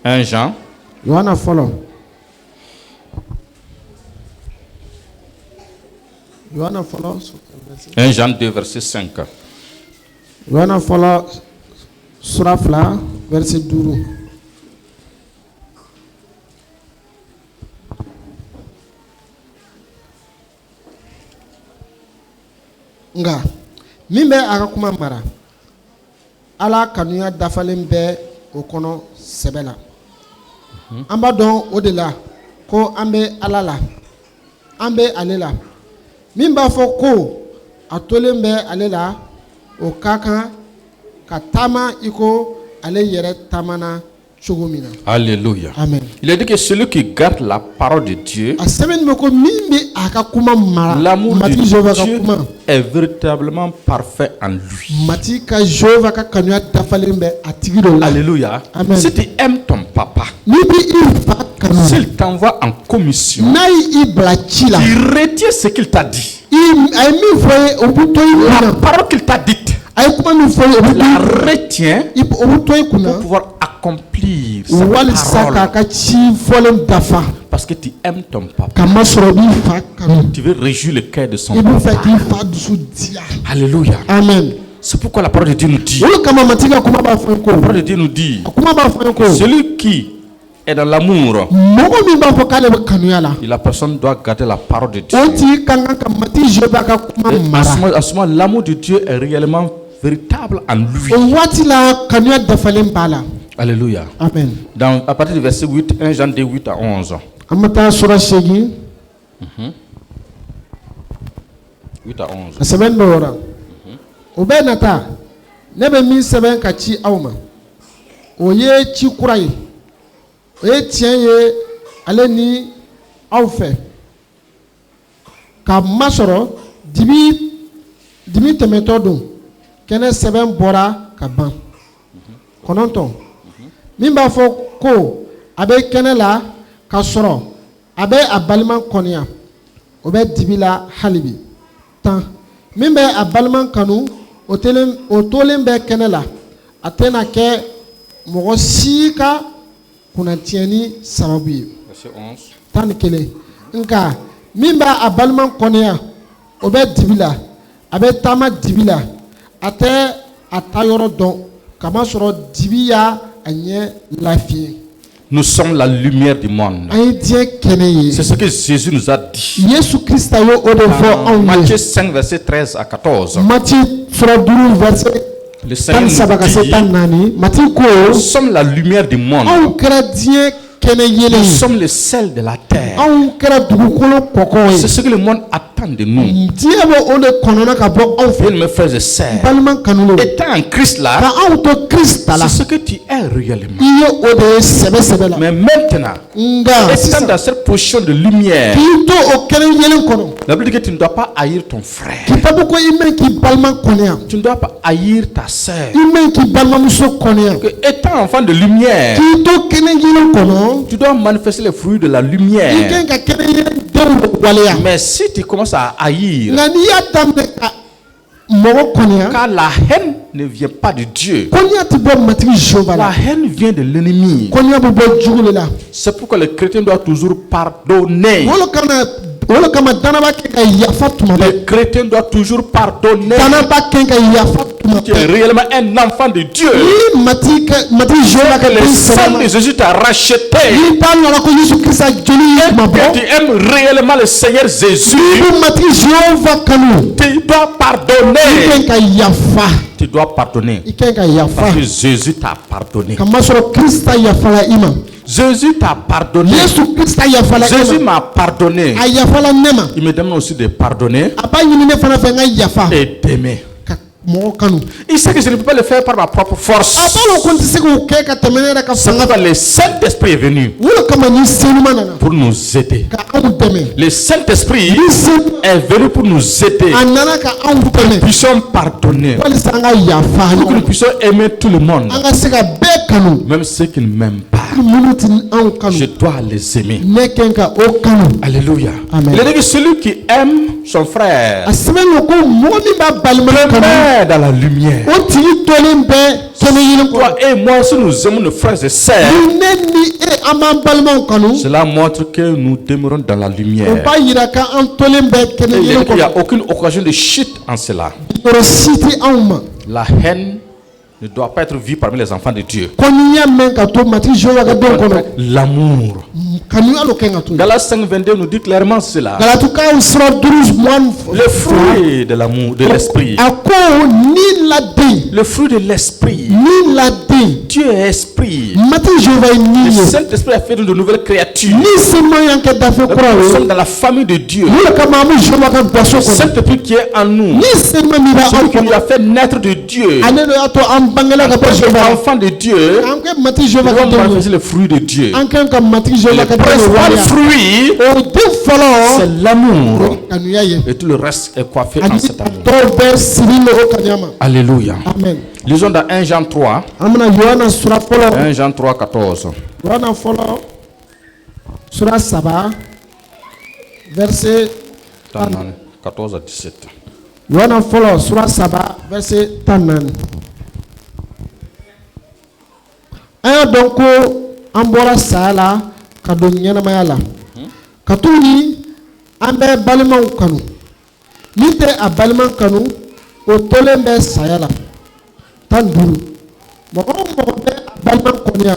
Speaker 1: 1 Jean. 1 Jean 2, verset 5.
Speaker 3: Verset 12. Nga mimbe akakuma mara ala kanuya dafalen bɛ o kɔnɔ sɛbɛ la an b'a dɔn o de la ko an bɛ ala la an bɛ ale la min b'a fɔ ko a tolen bɛ ale la o ka kan ka taama i ko ale yɛrɛ taamana cogo min na.
Speaker 1: Alléluia.
Speaker 3: Amen.
Speaker 1: Il a dit que celui qui garde la parole de Dieu,
Speaker 3: a sɛbɛnni bɛ ko min bɛ a ka kuma mara
Speaker 1: l'amour de
Speaker 3: mati Jehova ka
Speaker 1: Dieu
Speaker 3: kuma
Speaker 1: est véritablement parfait en lui.
Speaker 3: mati ka Jehova ka kanuya dafalen bɛ a tigi dɔ la.
Speaker 1: Alléluia.
Speaker 3: Amen.
Speaker 1: Si tu aimes ton papa,
Speaker 3: N'i bɛ i fa kanu
Speaker 1: s'il t'envoie en commission,
Speaker 3: n'a y'i bila ci la
Speaker 1: tu retiens ce qu'il t'a dit.
Speaker 3: a ye min fɔ ye o bɛ to i
Speaker 1: La
Speaker 3: kunna
Speaker 1: parole qu'il t'a dite,
Speaker 3: a ye kuma min fɔ ye o bɛ
Speaker 1: la
Speaker 3: to
Speaker 1: retiens
Speaker 3: i o bɛ to i kunna
Speaker 1: pour pouvoir accomplir sa
Speaker 3: walisa k'a
Speaker 1: parole.
Speaker 3: ka ci fɔlen dafa
Speaker 1: Parce que tu aimes ton papa.
Speaker 3: ka masɔrɔ i b'i fa kanu
Speaker 1: Tu veux réjouir le cœur de son
Speaker 3: i bɛ fɛ
Speaker 1: papa.
Speaker 3: k'i fa dusu diya.
Speaker 1: Alléluia.
Speaker 3: Amen.
Speaker 1: C'est pourquoi la parole de Dieu nous dit.
Speaker 3: O de kama matigi ka kuma b'a fɔ n ko
Speaker 1: La parole de Dieu nous dit.
Speaker 3: a kuma b'a fɔ n ko
Speaker 1: Celui qui est dans l'amour,
Speaker 3: mɔgɔ min b'a fɔ k'ale bɛ kanuya la
Speaker 1: la personne doit garder la parole de Dieu.
Speaker 3: o tigi ka kan ka mati Jehova ka kuma
Speaker 1: Et
Speaker 3: mara
Speaker 1: à ce moment, l'amour de Dieu est réellement véritable en lui.
Speaker 3: o waati la kanuya dafalen b'a la.
Speaker 1: Alléluia.
Speaker 3: Amen.
Speaker 1: À partir du verset 8, 1 Jean 2, 8 à 11.
Speaker 3: An bɛ taa sura 8
Speaker 1: 8 à 11.
Speaker 3: a sɛbɛn dɔ yɔrɔ o bɛɛ nata ne bɛ min sɛbɛn ka ci aw ma o ye ci kura ye o ye tiɲɛ ye ale ni aw fɛ ka masɔrɔ dimi tɛmɛtɔ don kɛnɛ sɛbɛn bɔra ka ban 9 min b'a fɔ ko a bɛ kɛnɛ la ka sɔrɔ a bɛ a balima kɔniya o bɛ dibi la hali bi 10 min bɛ a balima kanu o tolen bɛ kɛnɛ la a tɛna kɛ mɔgɔ si ka kunnatiɲɛni sababu ye.
Speaker 1: Verset 11.
Speaker 3: 11 nka min bɛ a balima kɔniya o bɛ dibi la a bɛ taama dibi la a tɛ a ta yɔrɔ dɔn kamasɔrɔ dibi y'a a ɲɛ lafiye.
Speaker 1: Nous sommes la lumière du monde.
Speaker 3: An ye diɲɛ kɛnɛ ye.
Speaker 1: C'est ce que Jésus nous a dit.
Speaker 3: Yesu Krista ye o de fɔ anw ye.
Speaker 1: Matthieu 5, verset 13 à 14.
Speaker 3: Mati sura 5 verset
Speaker 1: Le Seigneur
Speaker 3: 17 ka se
Speaker 1: nous dit,
Speaker 3: 14 Mati ko
Speaker 1: nous sommes la lumière du monde.
Speaker 3: anw kɛra diɲɛ kɛnɛ yelen
Speaker 1: Nous
Speaker 3: ye.
Speaker 1: sommes le sel de la terre.
Speaker 3: Anw kɛra dugukolo kɔkɔ
Speaker 1: C'est
Speaker 3: ye.
Speaker 1: ce que le monde attend de nous.
Speaker 3: Diɲɛ bɛ o de kɔnɔna ka bɔ anw fɛ.
Speaker 1: Bien, mes frères et sœurs,
Speaker 3: Balima kanulenw.
Speaker 1: étant en Christ là,
Speaker 3: Ka anw to Krista la.
Speaker 1: c'est ce que tu es réellement.
Speaker 3: I ye o de ye sɛbɛ la.
Speaker 1: Mais maintenant,
Speaker 3: Nga
Speaker 1: étant
Speaker 3: sisan
Speaker 1: dans cette position de lumière,
Speaker 3: k'i to o kɛnɛ yelen kɔnɔ.
Speaker 1: la Bible dit que tu ne dois pas haïr ton frère.
Speaker 3: K'i tabu ko i mɛn k'i balima kɔniya.
Speaker 1: Tu ne dois pas haïr ta sœur.
Speaker 3: I mɛn k'i balimamuso kɔniya.
Speaker 1: Que étant enfant de lumière,
Speaker 3: K'i to kɛnɛ yelen kɔnɔ.
Speaker 1: tu dois manifester les fruits de la
Speaker 3: I
Speaker 1: lumière.
Speaker 3: kɛn ka kɛnɛ yelen denw waleya.
Speaker 1: Mais si tu commences à haïr,
Speaker 3: Nka n'i y'a daminɛ ka mɔgɔ kɔniya.
Speaker 1: car la haine ne vient pas de Dieu.
Speaker 3: Kɔniya ti bɔ matigi Jehova
Speaker 1: La
Speaker 3: la.
Speaker 1: haine vient de l'ennemi.
Speaker 3: Kɔniya bɛ bɔ jugu de la.
Speaker 1: C'est pourquoi le chrétien doit toujours pardonner.
Speaker 3: O de kama danaba kɛ ka yafa tuma bɛɛ.
Speaker 1: Le chrétien doit toujours pardonner.
Speaker 3: Danaba kɛ ka yafa tuma
Speaker 1: Tu es
Speaker 3: bɛɛ.
Speaker 1: réellement un enfant de Dieu.
Speaker 3: Ni matigi Jehova ka
Speaker 1: Le
Speaker 3: den
Speaker 1: sang de
Speaker 3: sɛbɛn.
Speaker 1: Jésus t'a racheté.
Speaker 3: N'i t'a ɲɔgɔn ko Yesu Krista joli ye tuma
Speaker 1: Que
Speaker 3: bɔ.
Speaker 1: tu aimes réellement le Seigneur Jésus.
Speaker 3: Ni matigi Jehova kanu.
Speaker 1: Tu dois
Speaker 3: I
Speaker 1: pardonner.
Speaker 3: kɛn ka yafa.
Speaker 1: Tu dois pardonner.
Speaker 3: I kɛn ka yafa.
Speaker 1: Parce que Jésus t'a pardonné.
Speaker 3: Kamasɔrɔ Krista yafara i ma.
Speaker 1: Jésus t'a pardonné. Jésus m'a pardonné. Il me demande aussi de pardonner et d'aimer. Il sait que je ne peux pas le faire par ma propre force. C'est pourquoi le Saint-Esprit est venu pour nous aider. Le Saint-Esprit est venu pour nous aider, pour que nous puissions pardonner, pour que nous puissions aimer tout le monde, même ceux qui ne m'aiment pas. Je dois les aimer. Alléluia. Il a dit que celui qui aime son frère demeure dans la lumière. Toi et moi, si nous aimons nos frères et sœurs, cela montre que nous demeurons dans la lumière. Et il n'y a aucune occasion de chute en cela. La haine ne doit pas être vue parmi les enfants de Dieu. L'amour. Galates 5:22 nous dit clairement cela. Le fruit de l'amour, de l'esprit. Le fruit de l'esprit. Dieu est esprit. Le Saint-Esprit a fait de nouvelles créatures. Nous sommes dans la famille de Dieu. Le Saint-Esprit qui est en nous, celui qui nous a fait naître de Dieu, enfant de Dieu, nous devons manifester le fruit de Dieu. Le principal fruit, c'est l'amour. Et tout le reste est coiffé en cet amour. Alléluia.
Speaker 3: Amen.
Speaker 1: Lisons dans 1 Jean 3. 1 Jean 3, 14. Verset 14 à 17.
Speaker 3: Donc, ambora sala kadonya mayala katuni ambe balman kanu nite a balman kanu o tolembe sayala tanduru mogo be balman konya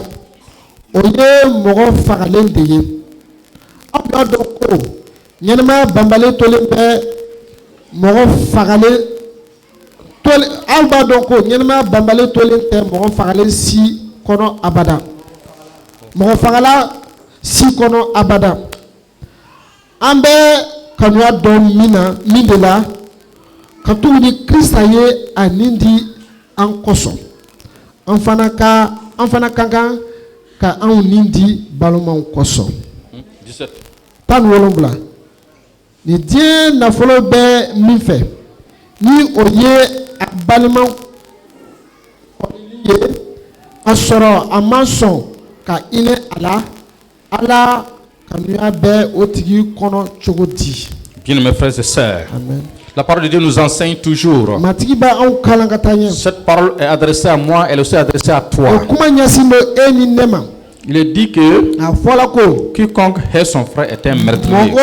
Speaker 3: oye mogo fagalen deye abda doko nyenama bambale tolembe mogo fagale tole alba doko nyenama bambale tolente mogo fagale si kono abada mogo fagala si kono abada ambe kanwa don mina midela katuni Krista ye anindi ankoso anfana kankan ka an nindi baloma koso
Speaker 1: 17
Speaker 3: tan wolongla ni die na folo be min fe ni oye balima ye asoro amason ka ile ala kanuya be otigi kono chogoti.
Speaker 1: Bien mes frères et sœurs.
Speaker 3: Amen.
Speaker 1: La parole de Dieu nous enseigne toujours. Cette parole est adressée à moi, elle est aussi adressée à toi. Il est dit que quiconque hait son frère est un meurtrier.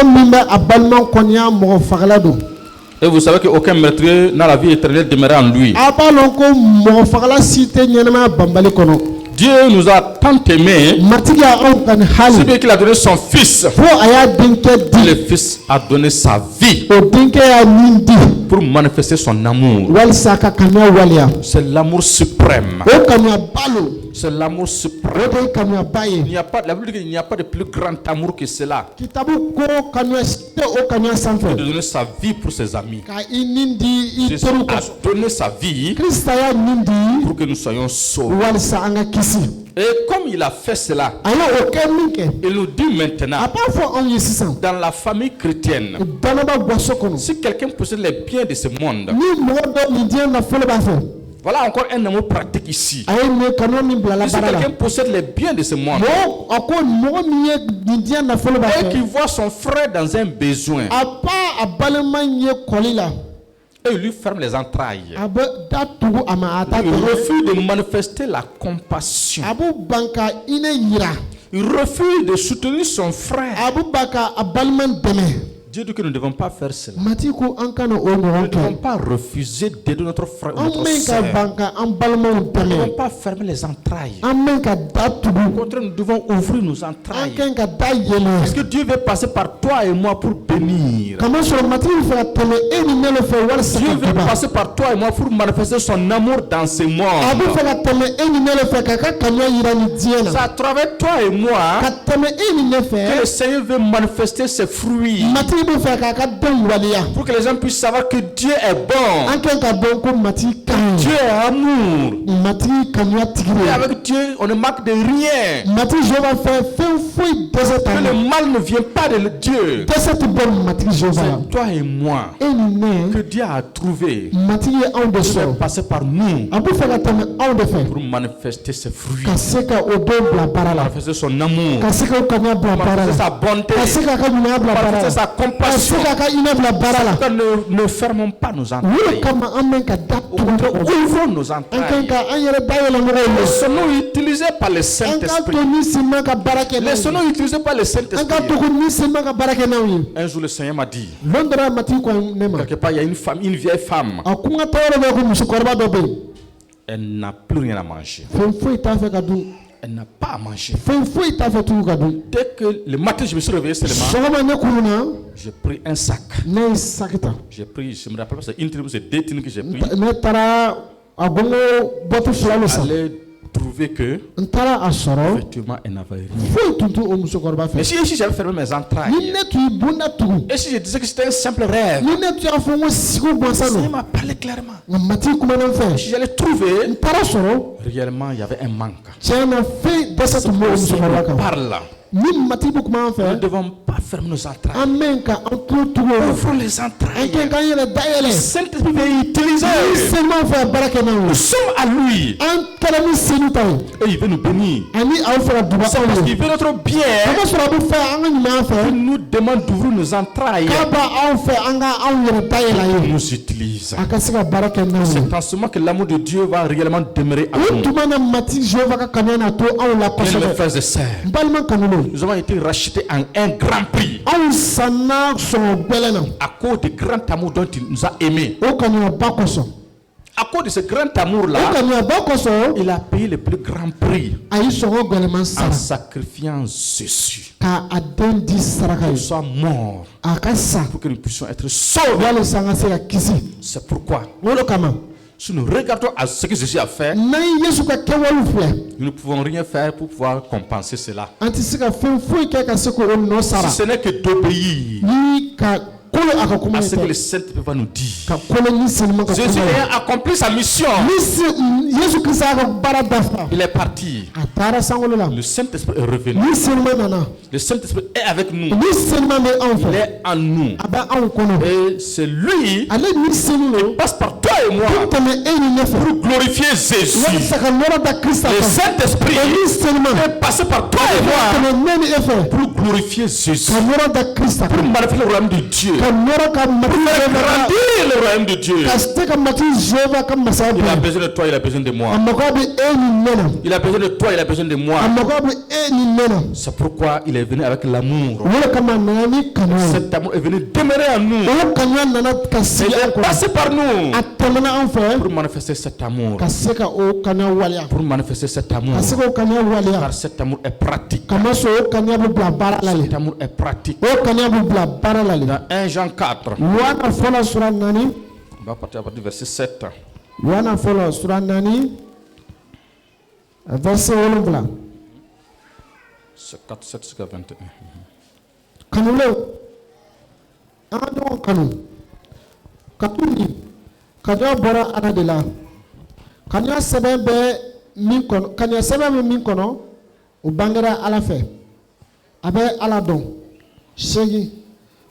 Speaker 1: Et vous savez qu'aucun meurtrier n'a la vie éternelle demeurée en lui. Dieu nous a tant aimés, c'est bien qu'il a donné son fils. Le fils a donné sa vie pour manifester son amour. C'est l'amour suprême. C'est l'amour suprême. Il n'y a pas de plus grand amour que cela. De donner sa vie pour ses amis. Jésus a donné sa vie pour que nous soyons sauvés. Et comme il a fait cela, il nous dit maintenant, dans la famille chrétienne, si quelqu'un possède les biens de ce monde, voilà encore un amour pratique ici. Si quelqu'un possède les biens de ce monde et qu'il voit son frère dans un besoin, et il lui ferme les entrailles, il refuse de manifester la compassion, il refuse de soutenir son frère. Dieu dit que nous ne devons pas faire cela. Nous ne devons pas refuser d'aider notre frère ou notre soeur. Nous ne devons pas fermer les entrailles. Au contraire, nous devons ouvrir nos entrailles. Parce que Dieu veut passer par toi et moi pour bénir. Dieu veut passer par toi et moi pour manifester son amour dans ce monde. C'est à travers toi et moi que le Seigneur veut manifester ses fruits. Pour que les gens puissent savoir que Dieu est bon. Dieu est amour. Et avec Dieu, on ne manque de rien. Que le mal ne vient pas de Dieu. C'est toi et moi que Dieu a trouvé. Dieu va passer par nous pour manifester ses fruits, manifester son amour, manifester sa bonté, manifester sa compassion. Ne fermons pas nos entrailles. Ouvrons nos entrailles. Laissons-nous utiliser par le Saint-Esprit. Laissons-nous utiliser par le Saint-Esprit. Un jour, le Seigneur m'a dit, quelque part, il y a une vieille femme. Elle n'a plus rien à manger. Elle n'a pas à manger. Dès que le matin, je me suis réveillé seulement, j'ai pris un sac. J'ai pris, je me rappelle pas, c'est une tribu, c'est 2 tonnes que j'ai pris. Allez trouver que effectivement elle n'avait rien. Mais si j'avais fermé mes entrailles et si je disais que c'était un simple rêve, il m'a parlé clairement. Si j'allais trouver, réellement il y avait un manque. C'est pour parle. Nous ne devons pas fermer nos entrailles. Ouvrons les entrailles. Le Saint-Esprit veut utiliser. Nous sommes à lui. Et il veut nous bénir. C'est parce qu'il veut notre bien. Il nous demande d'ouvrir nos entrailles. Il nous utilise. C'est en ce moment que l'amour de Dieu va réellement demeurer à nous. Mes frères et sœurs, nous avons été rachetés en un grand prix à cause du grand amour dont il nous a aimés. À cause de ce grand amour-là, il a payé le plus grand prix en sacrifiant Jésus. Il soit mort pour que nous puissions être sauvés. C'est pourquoi, si nous regardons à ce que Jésus a fait, nous ne pouvons rien faire pour pouvoir compenser cela. Si ce n'est que d'obéir à ce que le Saint-Esprit va nous dire. Jésus a accompli sa mission. Il est parti. Le Saint-Esprit est revenu. Le Saint-Esprit est avec nous. Il est en nous. Et c'est lui qui passe par toi et moi pour glorifier Jésus. Le Saint-Esprit est passé par toi et moi pour glorifier Jésus, pour magnifier le royaume de Dieu, pour faire grandir le royaume de Dieu. Il a besoin de toi, il a besoin de moi. Il a besoin de toi, il a besoin de moi. C'est pourquoi il est venu avec l'amour. Cet amour est venu demeurer en nous. Il est passé par nous pour manifester cet amour. Pour manifester cet amour. Car cet amour est pratique. Cet amour est pratique. Dans 1 Jean 4, on va partir à partir du verset 7. C'est 4, 7 jusqu'à 21.
Speaker 3: Kanya bora ana de la kanya sɛbɛn bɛ min kɔnɔ kanya sɛbɛn bɛ min kɔnɔ o bangera ala fɛ a bɛ ala dɔn seegin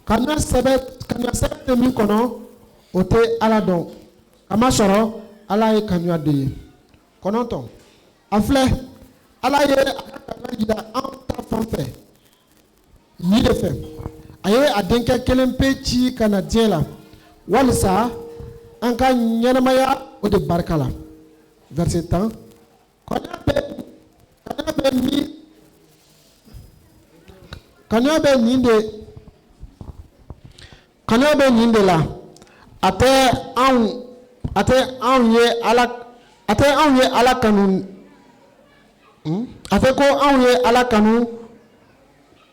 Speaker 3: kanya sɛbɛn bɛ min kɔnɔ o tɛ ala dɔn kamasɔrɔ ala ye kanya de ye kɔnɔntɔn a filɛ ala ye a ka kanya yira anw ta fan fɛ yi de fɛ a ye a denkɛ kelen pe ci ka na diɲɛ la walisa an ka ɲɛnamaya o de barika la verset 10 kɔɲɔ bɛ nin de la a tɛ anw ye ala kanu a tɛ ko anw ye ala kanu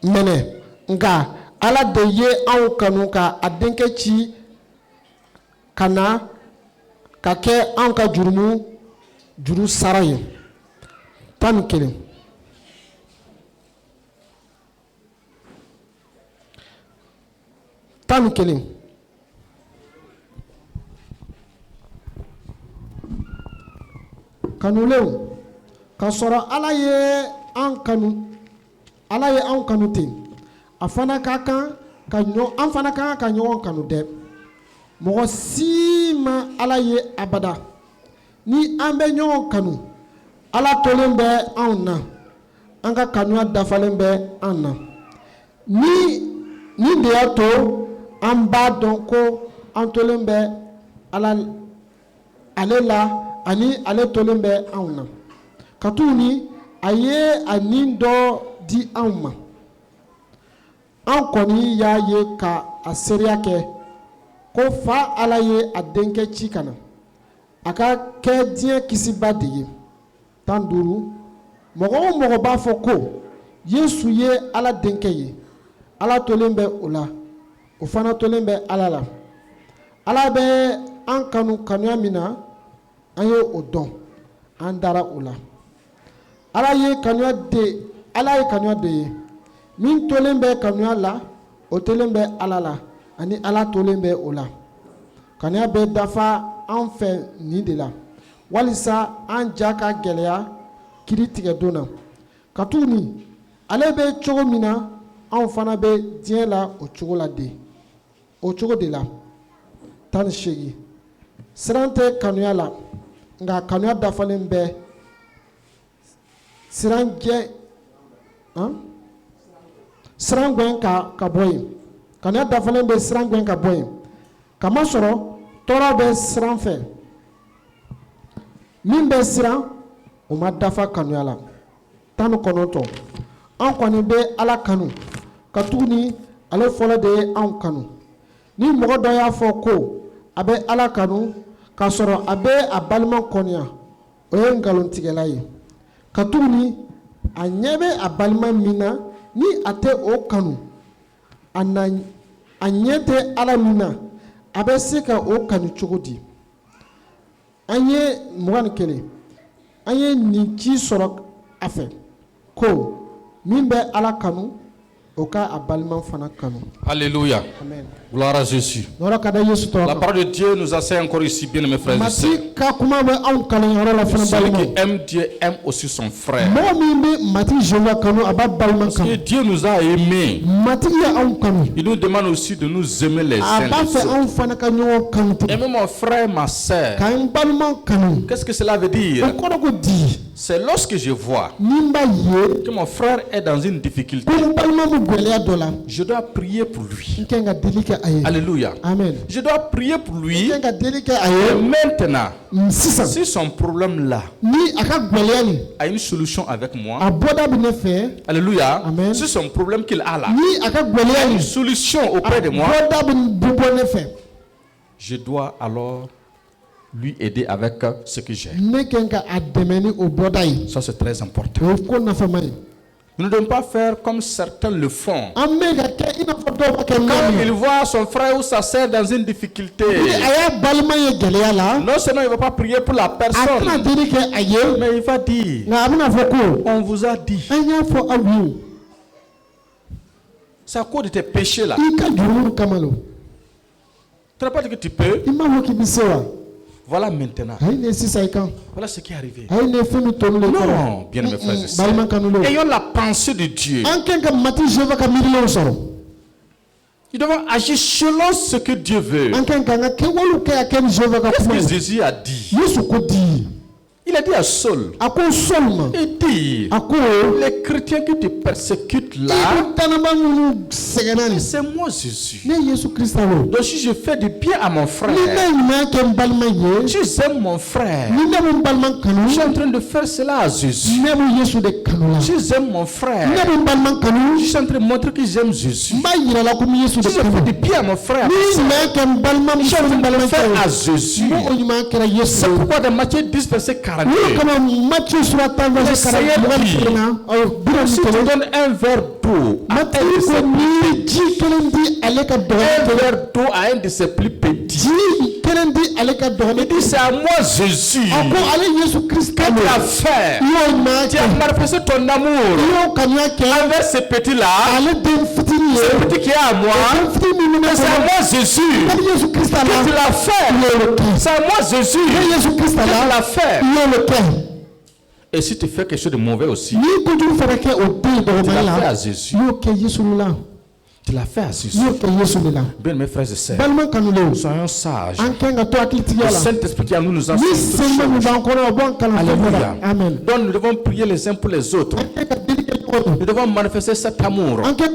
Speaker 3: mɛnɛ nka ala de ye anw kanu ka a denkɛ ci ka na ka kɛ anw ka juru sara ye. 11 11 kanulenw ka sɔrɔ ala ye an kanu ten a fana ka kan ka an fana ka kan ka ɲɔgɔn kanu dɛ. mɔgɔ si ma ala ye abada. ni an bɛ ɲɔgɔn kanu ala tolen bɛ anw na an ka kanuya dafalen bɛ an na. ni de y'a to an b'a dɔn ko an tolen bɛ ale la ani ale tolen bɛ anw na. katuguni a ye a nin dɔ di anw ma. an kɔni y'a ye ka a seereya kɛ ko fa ala ye a denkɛ ci ka na a ka kɛ diɲɛ kisiba de ye. 15 mɔgɔ o mɔgɔ b'a fɔ ko yesu ye ala denkɛ ye ala tolen bɛ o la o fana tolen bɛ ala la. ala bɛ an kanu kanuya min na an ye o dɔn an dara o la. ala ye kanuya de ye min tolen bɛ kanuya la o tolen bɛ ala la ani ala tolen bɛ o la. kanuya bɛ dafa an fɛ nin de la walisa an ja ka gɛlɛya kiri tigɛ don na. katuguni ale bɛ cogo min na anw fana bɛ diɲɛ la o cogo de la. 18 siran tɛ kanuya la nka kanuya dafalen bɛ siran gɛn ka bɔ yen. kanuya dafalen bɛ siran gɛn ka bɔ yen. kamasɔrɔ tɔɔrɔ bɛ siran fɛ min bɛ siran o ma dafa kanuya la. 19 an kɔni bɛ ala kanu katuguni ale fɔlɔ de ye anw kanu. ni mɔgɔ dɔ y'a fɔ ko a bɛ ala kanu k'a sɔrɔ a bɛ a balima kɔniya o ye nkalontigɛla ye. katuguni a ɲɛ bɛ a balima min na ni a tɛ o kanu a ɲɛ tɛ ala min na a bɛ se ka o kanu cogo di. an ye 21 an ye nin ci sɔrɔ a fɛ ko min bɛ ala kanu o ka a balima fana kanu.
Speaker 1: Alléluia.
Speaker 3: Amen.
Speaker 1: Gloire à Jésus. La parole de Dieu nous enseigne encore ici, bien mes frères et sœurs. Celui qui aime Dieu aime aussi son frère. Parce que Dieu nous a aimés. Il nous demande aussi de nous aimer les uns les autres. Aimer mon frère, ma sœur. Qu'est-ce que cela veut dire? C'est lorsque je vois que mon frère est dans une difficulté, je dois prier pour lui. Alléluia. Amen. Je dois prier pour lui. Et maintenant, si son problème là a une solution avec moi, alléluia. Amen. Si son problème qu'il a là a une solution auprès de moi, je dois alors lui aider avec ce que j'ai. Ça c'est très important. Nous ne devons pas faire comme certains le font. Quand il voit son frère ou sa sœur dans une difficulté, non seulement il ne va pas prier pour la personne, mais il va dire, on vous a dit. C'est à cause de tes péchés là. Tu ne pas dit que tu peux. Voilà maintenant. Voilà ce qui est arrivé. Non, bien mes frères et sœurs. Ayons la pensée de Dieu. Nous devons agir selon ce que Dieu veut. Qu'est-ce que Jésus a dit? Il a dit à Saul, il dit, les chrétiens qui te persécutent là, c'est moi Jésus. Donc si je fais du bien à mon frère, tu aimes mon frère, je suis en train de faire cela à Jésus. Tu aimes mon frère, je suis en train de montrer que j'aime Jésus. Si je fais du bien à mon frère, je suis en train de le faire à Jésus. C'est pourquoi dans Matthieu 10 verset 40, 42. Le Seigneur dit, si tu donnes un verre d'eau à un verre d'eau à un de ses plus petits, il dit, c'est à moi Jésus que tu as fait. Tu as manifesté ton amour envers ces petits-là, ce petit qui est à moi. C'est à moi Jésus que tu l'as fait. C'est à moi Jésus que tu l'as fait. Et si tu fais quelque chose de mauvais aussi, tu l'as fait à Jésus. Tu l'as fait à Jésus. Bien mes frères et sœurs, soyons sages. Le Saint-Esprit qui en nous nous enseigne toutes choses. Alléluia. Donc nous devons prier les uns pour les autres. Nous devons manifester cet amour. Dans des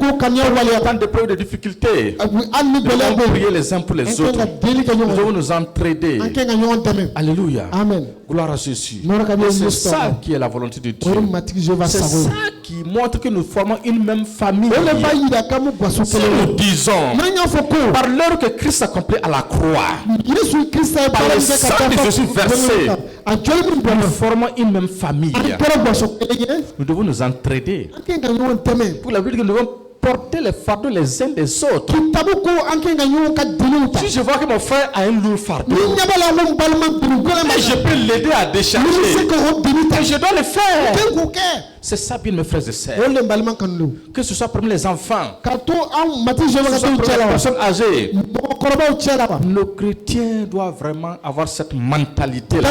Speaker 1: preuves de difficultés, nous devons prier les uns pour les autres. Nous devons nous entraider. Alléluia.
Speaker 3: Amen.
Speaker 1: Gloire à Jésus. C'est ça qui est la volonté de Dieu. C'est ça qui montre que nous formons une même famille. Si nous disons, par l'heure que Christ accomplit à la croix, par le sang de Jésus versé, nous formons une même famille. Nous devons nous entraider. Pour la vie que nous devons porter les fardeaux les uns des autres. Si je vois que mon frère a un lourd fardeau, et je peux l'aider à décharger, et je dois le faire. C'est ça, bien mes frères et sœurs. Que ce soit parmi les enfants, que ce soit parmi les personnes âgées, nos chrétiens doivent vraiment avoir cette mentalité-là.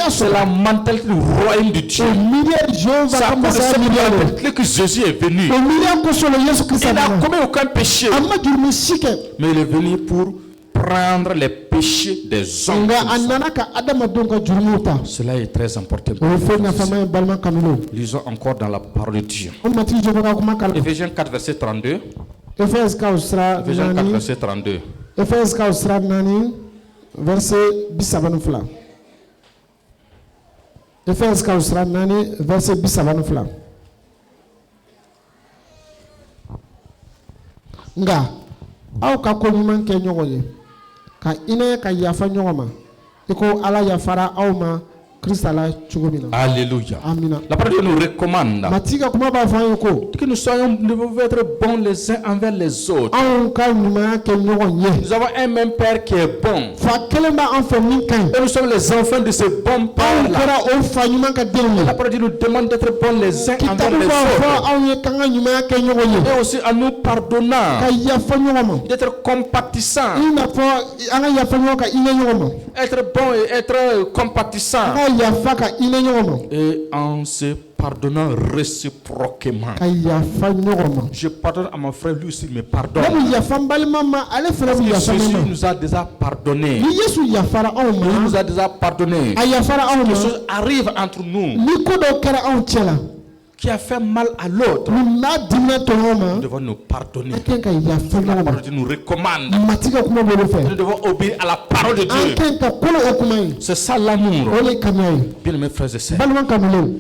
Speaker 1: C'est la mentalité du royaume de Dieu. C'est à cause de cette mentalité que Jésus est venu. Il n'a commis aucun péché, mais il est venu pour prendre les péchés des hommes. Cela est très important. Lisons encore dans la parole de Dieu. Éphésiens 4 verset 32. Éphésiens 4 verset 32.
Speaker 3: Éphésiens 4 verset 32. Éphésiens 4 verset 32. Nga aw ka ko ɲuman kɛ ɲɔgɔn ye ka hinɛ ka yafa ɲɔgɔn ma i ko ala yafara aw ma Christ la cogo min na.
Speaker 1: Alléluia.
Speaker 3: Amina.
Speaker 1: La parole nous recommande
Speaker 3: Mathieu ka kuma b'a fɔ an ye ko
Speaker 1: que nous devons être bons les uns envers les autres.
Speaker 3: anw ka ɲumanya kɛ ɲɔgɔn ye.
Speaker 1: Nous avons un même Père qui est bon.
Speaker 3: Fa kelen b'an fɛ min ka ɲi.
Speaker 1: Et nous sommes les enfants de ce bon Père
Speaker 3: anw
Speaker 1: là.
Speaker 3: kɛra o fa ɲuman ka denw ye.
Speaker 1: La parole nous demande d'être bons les uns envers
Speaker 3: kitabu
Speaker 1: les
Speaker 3: b'a fɔ
Speaker 1: autres.
Speaker 3: anw ye k'an ka ɲumanya kɛ ɲɔgɔn ye.
Speaker 1: Et aussi en nous pardonnant,
Speaker 3: ka yafa ɲɔgɔn ma.
Speaker 1: d'être compatissant,
Speaker 3: i n'a fɔ an ka yafa ɲɔgɔn ka hinɛ ɲɔgɔn ma.
Speaker 1: être bon et être compatissant.
Speaker 3: an ka yafa ka hinɛ ɲɔgɔn ma.
Speaker 1: Et en se pardonnant réciproquement.
Speaker 3: ka yafa ɲɔgɔn ma.
Speaker 1: Je pardonne à mon frère, lui aussi il me pardonne.
Speaker 3: ne bɛ yafa n balima ma ale fana bɛ yafa ne
Speaker 1: Jésus
Speaker 3: ma.
Speaker 1: nous a déjà pardonné.
Speaker 3: ni Yesu yafara anw
Speaker 1: Il
Speaker 3: ma
Speaker 1: nous a déjà pardonné.
Speaker 3: a yafara anw
Speaker 1: Quelque
Speaker 3: ma
Speaker 1: chose arrive entre nous
Speaker 3: ni ko dɔw kɛra anw cɛ la
Speaker 1: qui a fait mal à l'autre.
Speaker 3: ni n'a dimina tɔɲɔgɔn ma
Speaker 1: Nous devons nous pardonner.
Speaker 3: an kan ka yafa ɲɔgɔn
Speaker 1: La
Speaker 3: ma.
Speaker 1: parole de Dieu nous recommande.
Speaker 3: mati ka kuma bolo fɛ
Speaker 1: Nous devons obéir à la parole de
Speaker 3: an
Speaker 1: Dieu.
Speaker 3: kan ka kolo o kuma ye
Speaker 1: C'est ça l'amour.
Speaker 3: o le ye kanuya ye.
Speaker 1: Bien mes frères et sœurs,
Speaker 3: balima kanulenw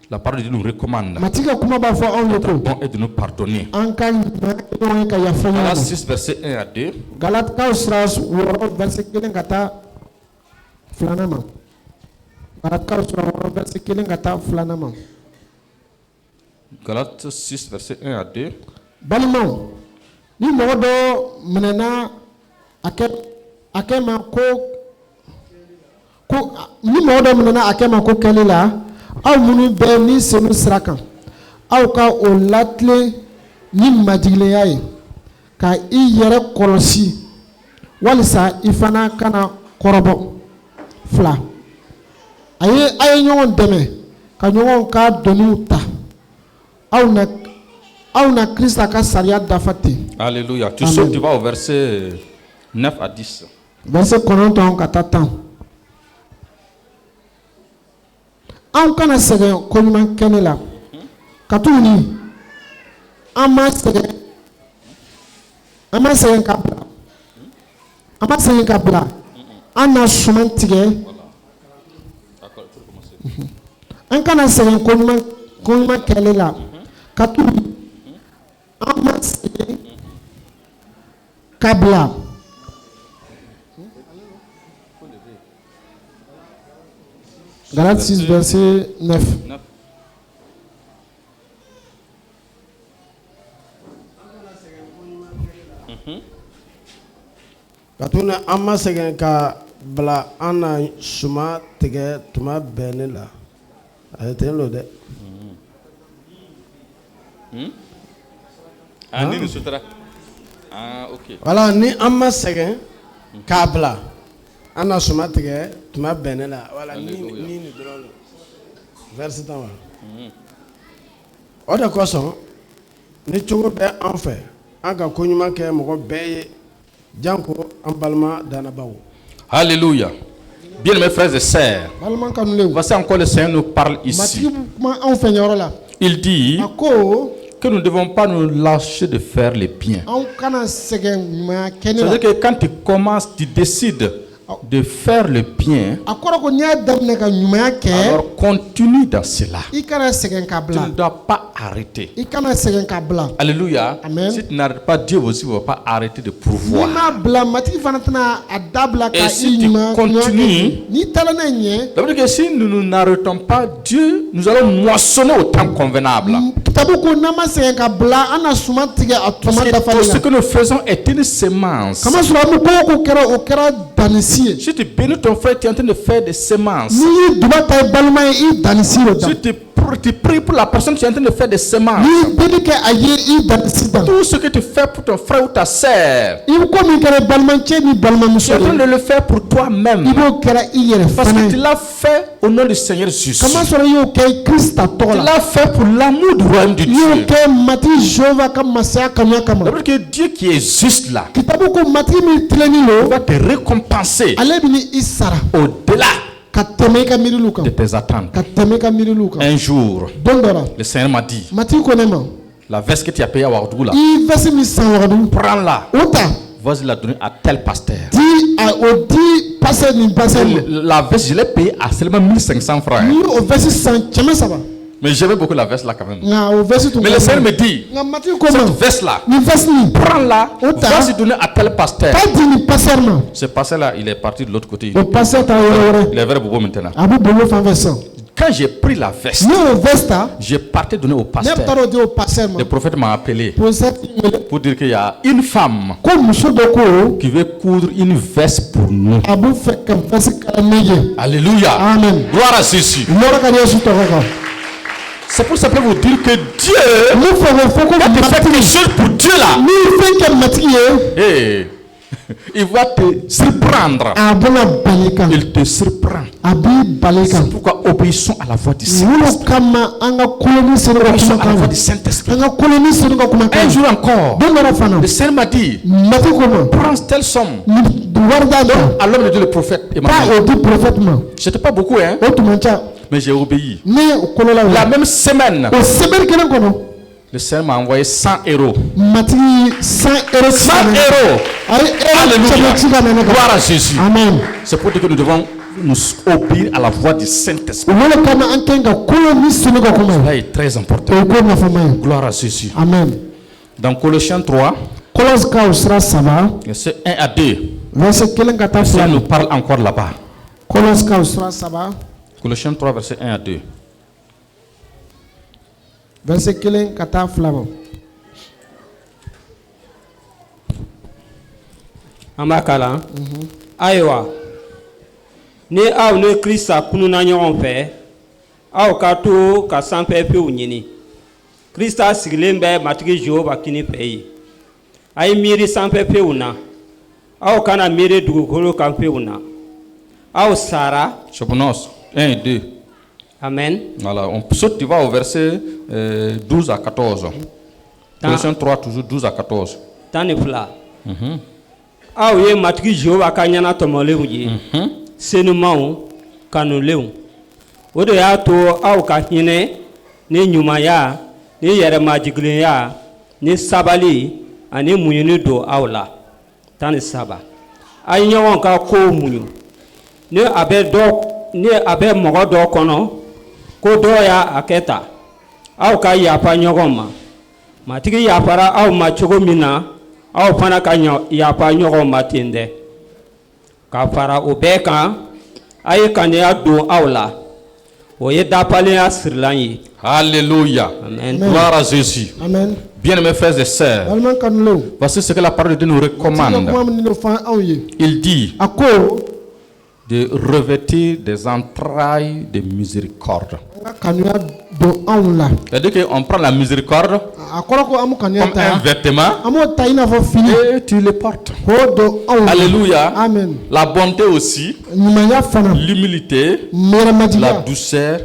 Speaker 1: la parole de Dieu nous recommande
Speaker 3: mati ka kuma b'a fɔ anw ye ko
Speaker 1: bon et de nous pardonner.
Speaker 3: an ka ɲumanya kɛ ɲɔgɔn ye ka yafa ɲɔgɔn
Speaker 1: Galates
Speaker 3: ma.
Speaker 1: 6 verset 1 à 2.
Speaker 3: Galatikaw sira 6 verset 1 ka taa 2 ma. Galatikaw sira 6 verset 1 ka taa 2 ma.
Speaker 1: Galates 6 verset 1 à 2.
Speaker 3: balimaw ni mɔgɔ dɔ minɛna a kɛ ma ko ni mɔgɔ dɔ minɛna a kɛ ma ko kɛli la aw minnu bɛ ni senu sira kan aw ka o latilen ni majigilenya ye ka i yɛrɛ kɔlɔsi walisa i fana kana kɔrɔbɔ. 2 a ye ɲɔgɔn dɛmɛ ka ɲɔgɔn ka dɔnniw ta aw na Krista ka sariya dafa ten.
Speaker 1: Alléluia. Tu sautes, tu vas au verset 9 à 10.
Speaker 3: Verset 9 ka taa 10. Anw kana sɛgɛn koɲuman kɛnɛ la ka tuguni an ma sɛgɛn ka bila an na suman tigɛ an kana sɛgɛn koɲuman kɛlɛ la ka tuguni an ma sɛgɛn ka bila Galates 6, verset 9.
Speaker 4: Katuna amma segen ka bla ana suma tege tuma benela. Ayete lo de.
Speaker 1: Ani ni sutra. Ah, OK.
Speaker 4: Voilà, ni amma segen ka bla ana suma tege tuma benela. Voilà, ni drone. Verset tawa. Oda koso ni chogo be en fait. Anga konyuma ke mo be janko ambalma danabawo.
Speaker 1: Alléluia. Bien mes frères et sœurs. Voici encore le Seigneur nous parle ici. Il dit que nous ne devons pas nous lâcher de faire les biens. C'est-à-dire que quand tu commences, tu décides de faire le bien, alors continue dans cela. Tu ne dois pas arrêter. Alléluia. Amen. Si tu n'arrêtes pas, Dieu aussi ne va pas arrêter de pourvoir. Et si tu continues, ça veut dire que si nous n'arrêtons pas, Dieu, nous allons moissonner au temps convenable. Parce que tout ce que nous faisons est une semence. Si tu bénis ton frère, tu es en train de faire des semences. Si tu pries pour la personne, tu es en train de faire des semences. Tout ce que tu fais pour ton frère ou ta sœur, tu es en train de le faire pour toi-même. Parce que tu l'as fait au nom du Seigneur Jésus. Tu l'as fait pour l'amour du royaume de Dieu. C'est que Dieu qui est juste là va te récompenser au-delà de tes attentes. Un jour, le Seigneur m'a dit, la veste que tu as payée à Ouagadougou, prends-la, vas-y la donner à tel pasteur. La veste, je l'ai payée à seulement 1500 francs. Mais j'aimais beaucoup la veste là quand même. Mais le Seigneur me dit, cette veste là, prends-la, vas-y donner à tel pasteur. Ce pasteur là, il est parti de l'autre côté. Il est vers Bobo maintenant. Quand j'ai pris la veste, j'ai parti donner au pasteur. Le prophète m'a appelé pour dire qu'il y a une femme qui veut coudre une veste pour nous. Alléluia. Amen. Gloire à Jésus. C'est pour simplement vous dire que Dieu, quand tu fais quelque chose pour Dieu là, il va te surprendre. Il te surprend. C'est pourquoi obéissons à la voix du Saint-Esprit. Obéissons à la voix du Saint-Esprit. Un jour encore, le Seigneur m'a dit, prends telle somme. À l'homme de Dieu, le prophète Emmanuel. C'était pas beaucoup, hein? Mais j'ai obéi. La même semaine, le Seigneur m'a envoyé 100 euros. 100 euros. Alléluia. Gloire à Jésus. Amen. C'est pour dire que nous devons nous obéir à la voix du Saint-Esprit. Cela est très important. Gloire à Jésus. Amen. Dans Colossiens 3, verset 1 à 2, ça nous parle encore là-bas. Colossiens 3, verset 1 à 2.
Speaker 3: Verset kelen kata flamo.
Speaker 2: Amakala. Aywa. Ni aw ne Krista kununa ɲɔgɔn fɛ. Aw ka to ka sanfɛ pewu ɲini. Krista sigilen bɛ matigi Jehova kini fɛ yen. A ye miiri sanfɛ pewu na. Aw kana miiri dugukolo kan pewu na. Aw sara.
Speaker 1: Chapitre 1 et 2.
Speaker 2: Amen.
Speaker 1: Voilà, on saute, tu vas au verset 12 à 14. Colossiens 3, toujours 12 à 14.
Speaker 2: Tanifla. Aw ye matigi Jehova ka ɲana tɔmɔlenw ye. Senumanw kanulenw. O de y'a to aw ka hinɛ ni ɲumanya ni yɛrɛmajigilenya ni sabali ani muɲuni don aw la. 17. A ye ɲɔgɔn ka kow muɲu. Ni a bɛ mɔgɔ dɔ kɔnɔ ko dɔ y'a kɛ ta aw ka yafa ɲɔgɔn ma matigi yafara aw ma cogo min na aw fana ka yafa ɲɔgɔn ma ten dɛ ka fara o bɛɛ kan a ye kanuya don aw la
Speaker 1: Alléluia.
Speaker 2: Amen.
Speaker 1: Gloire à Jésus.
Speaker 3: Amen.
Speaker 1: Bien mes frères et sœurs, voici ce que la parole de Dieu nous recommande. Il dit de revêtir des entrailles de miséricorde. C'est-à-dire qu'on prend la miséricorde comme un vêtement et tu le portes. Alléluia.
Speaker 3: Amen.
Speaker 1: La bonté aussi, l'humilité, la douceur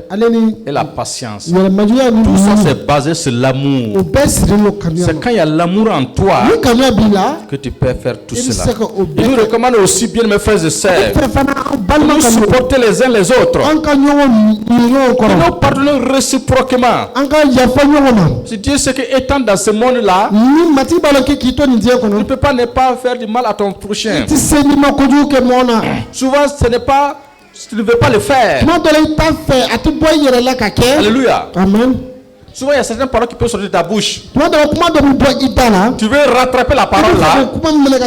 Speaker 1: et la patience. Tout ça c'est basé sur l'amour. C'est quand il y a l'amour en toi que tu peux faire tout cela. Il nous recommande aussi, bien mes frères et sœurs, de nous supporter les uns les autres. De nous pardonner réciproquement. Si Dieu sait qu'étant dans ce monde-là, tu ne peux pas ne pas faire du mal à ton prochain. Souvent, ce n'est pas, tu ne veux pas le faire. Alléluia.
Speaker 3: Amen.
Speaker 1: Souvent, il y a certaines paroles qui peuvent sortir de ta bouche. Tu veux rattraper la parole là.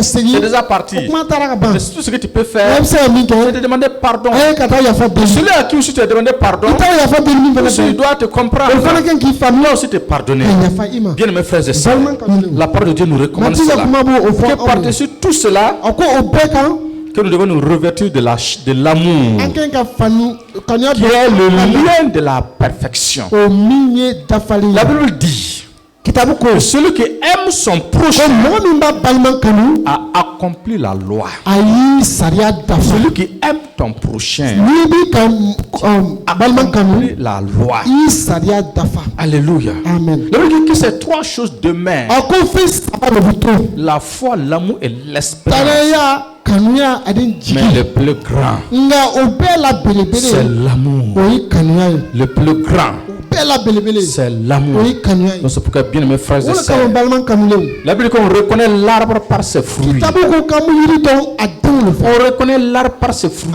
Speaker 1: C'est déjà parti. Mais tout ce que tu peux faire, c'est de demander pardon. Celui à qui aussi tu as demandé pardon, il doit te comprendre. Il doit aussi te pardonner. Bien mes frères et sœurs, la parole de Dieu nous recommande cela. Que par-dessus tout cela, que nous devons nous revêtir de l'amour, qui est le lien de la perfection. La Bible dit que celui qui aime son prochain a accompli la loi. Celui qui aime ton prochain a accompli la loi. Alléluia.
Speaker 3: Amen.
Speaker 1: La Bible dit que ces trois choses demeurent: la foi, l'amour et l'espérance. Mais le plus grand, c'est l'amour. Le plus grand, c'est l'amour. Donc c'est pourquoi, bien mes frères et sœurs, la Bible dit qu'on reconnaît l'arbre par ses fruits. On reconnaît l'arbre par ses fruits.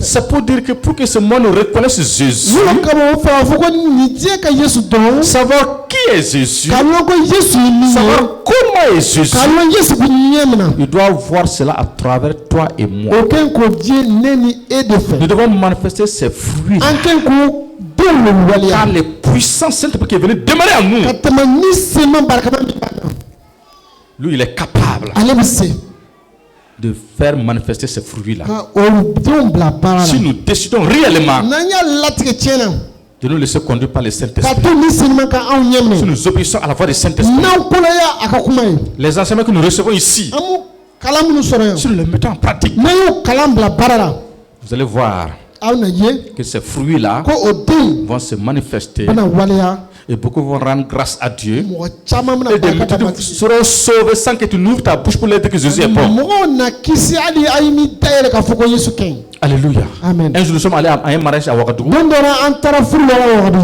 Speaker 1: C'est pour dire que pour que ce monde reconnaisse Jésus, savoir qui est Jésus, savoir comment est Jésus, il doit voir cela à travers toi et moi. Nous devons manifester ces fruits. Car les puissances Saint-Esprit qui est venu demeurer en nous, lui il est capable de faire manifester ces fruits-là. Si nous décidons réellement de nous laisser conduire par le Saint-Esprit, si nous obéissons à la voix du Saint-Esprit, les enseignements que nous recevons ici, si nous les mettons en pratique, vous allez voir que ces fruits-là vont se manifester et beaucoup vont rendre grâce à Dieu. Et des multitudes seront sauvés sans que tu n'ouvres ta bouche pour leur dire que Jésus est bon. Alléluia.
Speaker 3: Amen.
Speaker 1: Un jour, nous sommes allés à un mariage à Ouagadougou.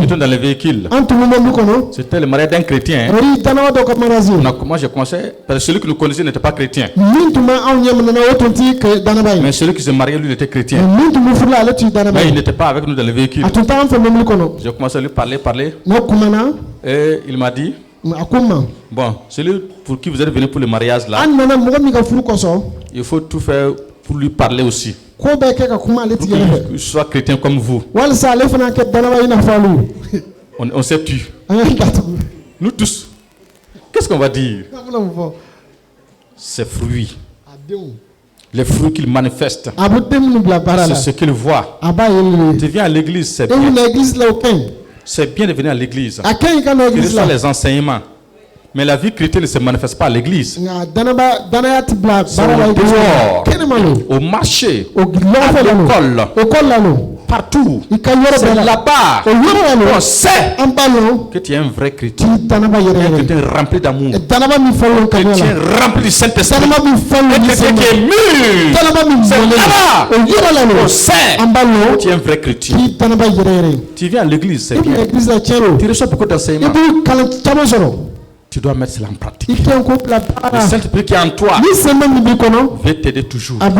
Speaker 1: J'étais dans le véhicule. C'était le mariage d'un chrétien. Moi, j'ai commencé parce que celui que nous connaissions n'était pas chrétien. Mais celui qui s'est marié, lui, il était chrétien. Mais il n'était pas avec nous dans le véhicule. J'ai commencé à lui parler. Et il m'a dit, bon, celui pour qui vous êtes venu pour le mariage là, il faut tout faire pour lui parler aussi. Pour qu'il soit chrétien comme vous. On s'est tu. Nous tous. Qu'est-ce qu'on va dire? Ces fruits. Les fruits qu'il manifeste. C'est ce qu'il voit. Tu viens à l'église, c'est bien. C'est bien de venir à l'église. Il reçoit les enseignements. Mais la vie chrétienne ne se manifeste pas à l'église. Au marché, à l'école, partout. C'est là-bas qu'on sait que tu es un vrai chrétien. Un chrétien rempli d'amour. Un chrétien rempli du Saint-Esprit. Un chrétien qui est mûr. C'est là-bas qu'on sait que tu es un vrai chrétien. Tu viens à l'église, c'est bien. Tu reçois beaucoup d'enseignements. Tu dois mettre cela en pratique. Le Saint-Esprit qui est en toi veut t'aider toujours. Il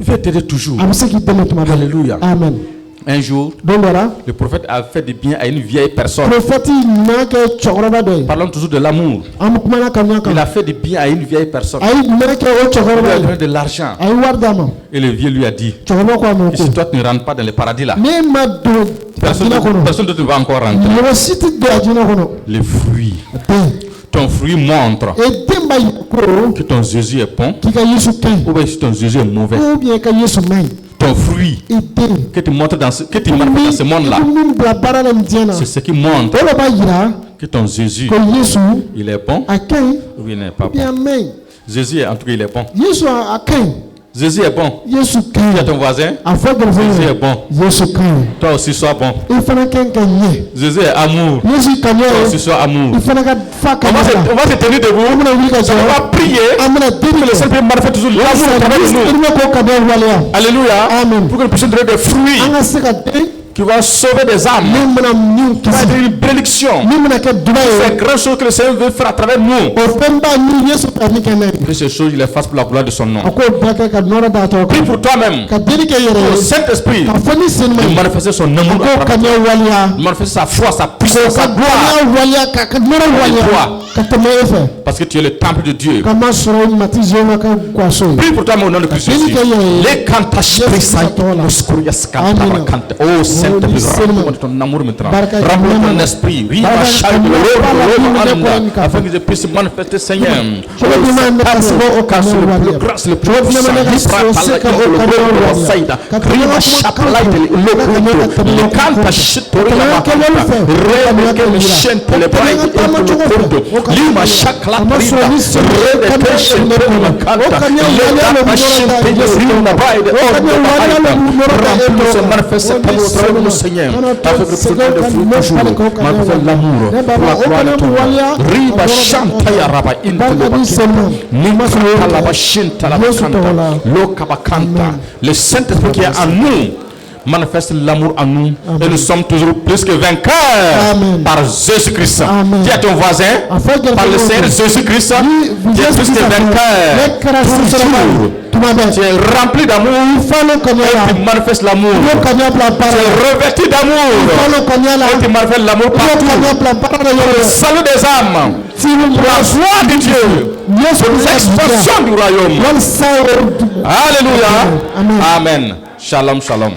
Speaker 1: veut t'aider toujours.
Speaker 3: Alléluia. Amen.
Speaker 1: Un jour, le prophète a fait du bien à une vieille personne. Parlons toujours de l'amour. Il a fait du bien à une vieille personne. Il lui a donné de l'argent. Et le vieux lui a dit, et si toi tu ne rentres pas dans le paradis là, personne ne te va encore rentrer. Les fruits. Ton fruit montre que ton Jésus est bon ou bien si ton Jésus est mauvais. Ton fruit que tu montres dans ce monde-là, c'est ce qui montre que ton Jésus, il est bon ou bien il n'est pas bon. Jésus, en tout cas, il est bon. Jésus est bon. Tu es ton voisin. Jésus est bon. Toi aussi sois bon. Jésus est amour. Toi aussi sois amour. On va se tenir debout. On va prier que le Seigneur manifeste toujours l'amour au travers de nous. Alléluia. Pour que nous puissions donner des fruits qui va sauver des âmes, qui va être une bénédiction. C'est grand chose que le Seigneur veut faire à travers nous. Que ces choses, il les fasse pour la gloire de son nom. Prie pour toi-même. Le Saint-Esprit de manifester son amour à travers toi. De manifester sa foi, sa puissance, sa gloire. Parce que tu es le temple de Dieu. Prie pour toi-même au nom de Christ Jésus. Les cantaches oh Saint-Esprit, remplis-moi de ton amour maintenant. Remplis ton esprit. Afin que je puisse manifester, Seigneur. Le plus le Seigneur, avec le fruit de fruit toujours, manifeste l'amour pour la gloire de ton nom. Riba Shanta ya Rabba le Saint-Esprit qui est en nous manifeste l'amour en nous. Amen. Et nous sommes toujours plus que vainqueurs. Amen. Par Jésus-Christ. Dis à ton voisin, par le Seigneur Jésus-Christ, tu es plus que vainqueur. Tu es rempli d'amour et tu manifestes l'amour. Tu es revêtu d'amour et tu manifestes l'amour partout. Pour le salut des âmes, pour la joie de Dieu, pour l'expansion du royaume. Alléluia. Amen. Shalom, shalom.